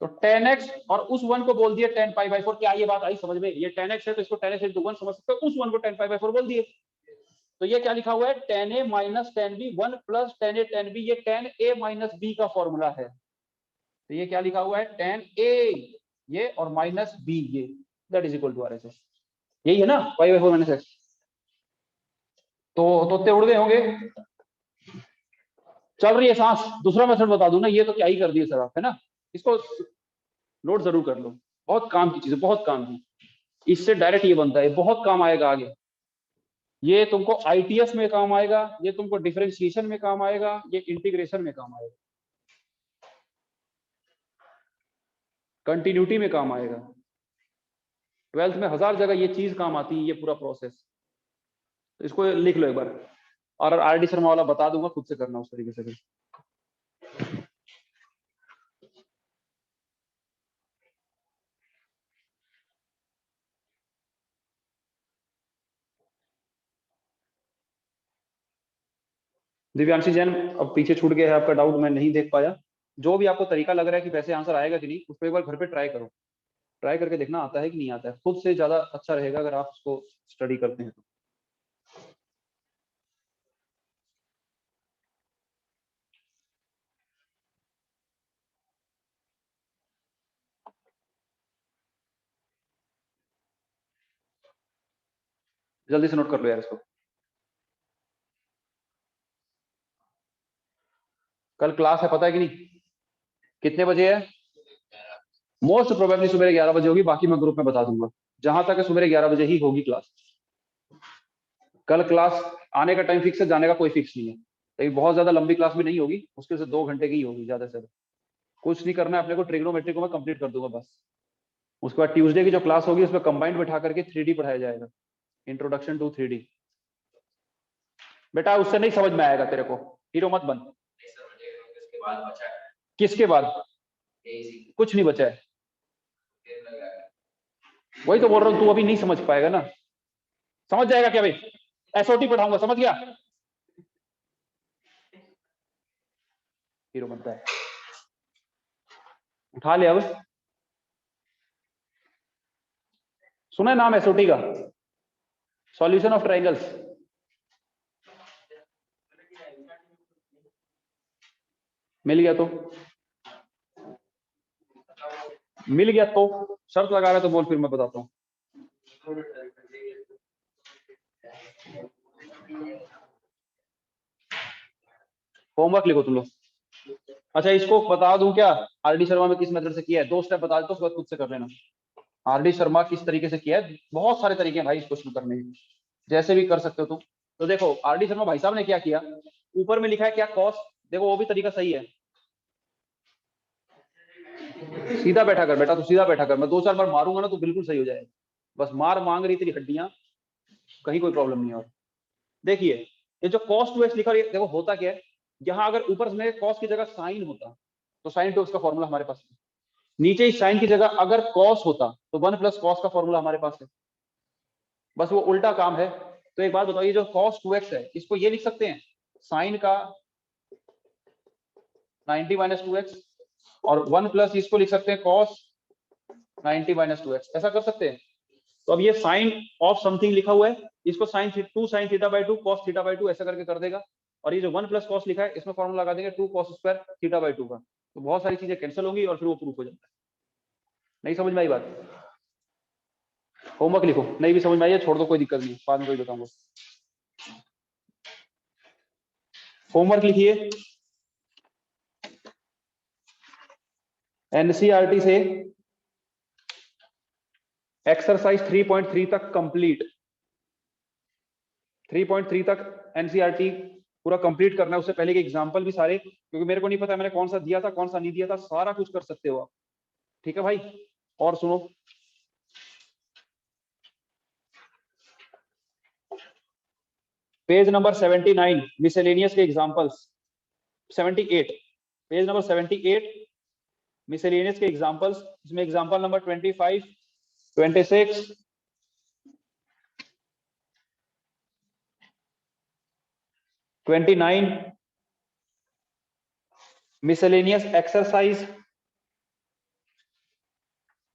तो 10x और उस 1 को बोल दिए 10 पाई बाई 4। क्या ये बात आई समझ में? ये 10x है तो इसको 10x इंटू 1 समझ सकते हो, उस 1 को 10 पाई बाई 4 बोल दिए। तो ये क्या लिखा हुआ है? 10a minus 10b 1 plus 10a 10b, ये 10a माइनस b का फॉर्मूला है। तो ये क्या लिखा हुआ है? 10a ये और माइनस b ये, that is equal to RHS। यही है ना, पाई बाई 4 माइनस x। तो तोते उड़ गए होंगे। चल रही है सांस। दूसरा मेथड बता दूं ना, ये तो क्या ही कर दिए सर आप, है ना? इसको नोट जरूर कर लो, बहुत काम की चीज है, बहुत काम की। इससे डायरेक्ट ये बनता है, बहुत काम आएगा आगे। ये तुमको ITS में काम आएगा, ये तुमको डिफरेंशिएशन में काम आएगा, ये इंटीग्रेशन में काम आएगा, कंटिन्यूटी में काम आएगा। 12th में 1000 जगह ये चीज काम आती है, ये पूरा प्रोसेस। तो इसको लिख लो एक बार, और RD शर्मा वाला बता दूंगा, खुद से करना उस तरीके से भी। दिव्यांशी जैन, अब पीछे छूट गया है आपका डाउट, मैं नहीं देख पाया। जो भी आपको तरीका लग रहा है कि वैसे आंसर आएगा कि नहीं, उसको एक बार घर पे ट्राई करो। ट्राई करके देखना आता है कि नहीं आता है। खुद से ज्यादा अच्छा रहेगा अगर आप उसको स्टडी करते हैं तो। जल्दी से नोट कर लो यार इसको। कल क्लास है पता है कि नहीं? कितने बजे है? मोस्ट प्रोबेबली सुबह 11 बजे होगी, बाकी मैं ग्रुप में बता दूंगा। जहां तक है सुबह 11 बजे ही होगी क्लास। कल क्लास आने का टाइम फिक्स है, जाने का कोई फिक्स नहीं है। लेकिन बहुत ज्यादा लंबी क्लास भी नहीं होगी, मुश्किल से 2 घंटे की ही होगी ज्यादा से ज्यादा। कुछ नहीं करना है अपने को, ट्रिग्नोमेट्री को मैं कंप्लीट कर दूंगा बस। उसके बाद ट्यूसडे की जो क्लास होगी उसमें कंबाइंड बैठा करके 3D पढ़ाया जाएगा, इंट्रोडक्शन टू 3D। बेटा उससे नहीं समझ में आएगा तेरे को, हीरो मत बन। किसके बाद? कुछ नहीं बचा है, वही तो बोल रहा हूँ, तू अभी नहीं समझ पाएगा ना। समझ जाएगा क्या भाई? SOT पढ़ाऊंगा, समझ गया? हीरो बनता है, उठा ले अब। सुना है नाम SOT का? Solution of triangles. मिल गया तो मिल गया तो शर्त लगा रहे तो बोल, फिर मैं बताता हूँ। होमवर्क लिखो तुम लोग। अच्छा इसको बता दूं क्या, RD शर्मा में किस मेथड से किया है? 2 स्टेप बता देता हूं, उसके बाद खुद से कर लेना। RD शर्मा किस तरीके से किया है, बहुत सारे तरीके हैं भाई इस क्वेश्चन करने के। जैसे भी कर सकते हो तुम। तो देखो आरडी शर्मा भाई साहब ने क्या किया, ऊपर में लिखा है क्या कॉस, देखो वो भी तरीका सही है। सीधा बैठा कर बेटा, तू सीधा बैठा कर, मैं 2-4 बार मारूंगा ना तो बिल्कुल सही हो जाएगा। बस मार मांग रही तेरी हड्डियां, कहीं कोई प्रॉब्लम नहीं है। और देखिए ये जो cos 2x लिखा है, देखो होता क्या है, यहाँ अगर ऊपर में cos की जगह साइन होता तो sin 2x का फॉर्मूला हमारे पास है, नीचे ही साइन की जगह अगर cos होता तो 1 + cos का फॉर्मूला हमारे पास है, बस वो उल्टा काम है। तो एक बात बताओ, ये जो cos 2x है इसको ये लिख सकते हैं साइन का 90 - 2x, और 1 प्लस इसको लिख सकते हैं cos 90 - 2x, ऐसा कर सकते हैं। तो अब ये साइन ऑफ समथिंग लिखा हुआ है, इसको साइन 2 sin θ/2 cos θ/2 ऐसा करके कर देगा, और ये जो 1 + cos लिखा है इसमें फॉर्मूला लगा देंगे 2 cos² θ/2 का, तो बहुत सारी चीजें कैंसिल होंगी और फिर वो प्रूफ हो जाता है। नहीं समझ में आई बात? होमवर्क लिखो, नहीं भी समझ में आई है छोड़ दो, कोई दिक्कत नहीं, बाद में कोई बताऊंगा। होमवर्क लिखिए, एनसीईआरटी से एक्सरसाइज 3.3 तक कंप्लीट, 3.3 तक एनसीईआरटी पूरा कंप्लीट करना है। उससे पहले के एग्जांपल भी सारे, क्योंकि मेरे को नहीं पता मैंने कौन सा दिया था कौन सा नहीं दिया था, सारा कुछ कर सकते हो आप, ठीक है भाई। और सुनो, पेज नंबर 79 मिसलेनियस के एग्जांपल्स, 78 पेज नंबर 78 मिसलेनियस के एग्जांपल्स, इसमें एग्जांपल नंबर 25, 26, 29 मिसलेनियस एक्सरसाइज,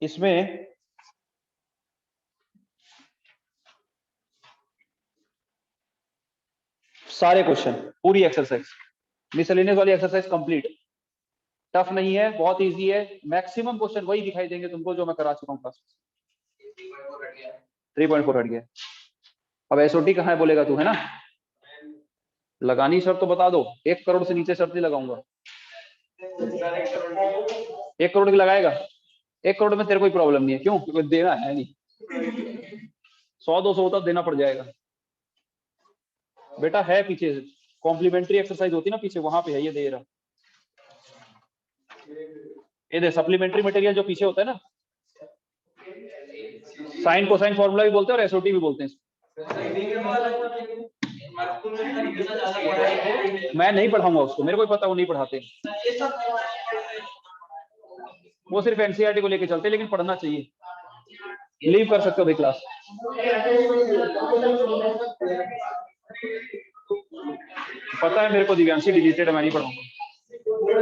इसमें सारे क्वेश्चन, पूरी एक्सरसाइज, मिसलेनियस वाली एक्सरसाइज कंप्लीट, टफ नहीं है, बहुत इजी है, मैक्सिमम क्वेश्चन वही दिखाई देंगे तुमको जो मैं करा चुका हूँ क्लास में। 3.4 हट गया, अब एसओटी कहाँ है बोलेगा तू, है ना? लगानी शर्त तो बता दो, 1 करोड़ से नीचे शर्त नहीं लगाऊंगा। 1 करोड़ की लगाएगा? 1 करोड़ में तेरे कोई प्रॉब्लम नहीं है, क्यों? क्योंकि देना है नहीं, 100-200 होता देना पड़ जाएगा बेटा, है पीछे कॉम्प्लीमेंट्री एक्सरसाइज होती है ना पीछे, वहां पे है, ये दे रहा, ये दे सप्लीमेंट्री मटेरियल जो पीछे होता है ना, साइन कोसाइन फॉर्मूला भी बोलते हैं और एसओटी भी बोलते हैं। मैं नहीं पढ़ाऊंगा उसको, मेरे को पता वो नहीं पढ़ाते, वो सिर्फ एनसीईआरटी को लेके चलते, लेकिन पढ़ना चाहिए, लीव कर सकते हो भाई क्लास। पता है मेरे को दिव्यांशी डिलीटेड है, मैं नहीं पढ़ाऊंगा।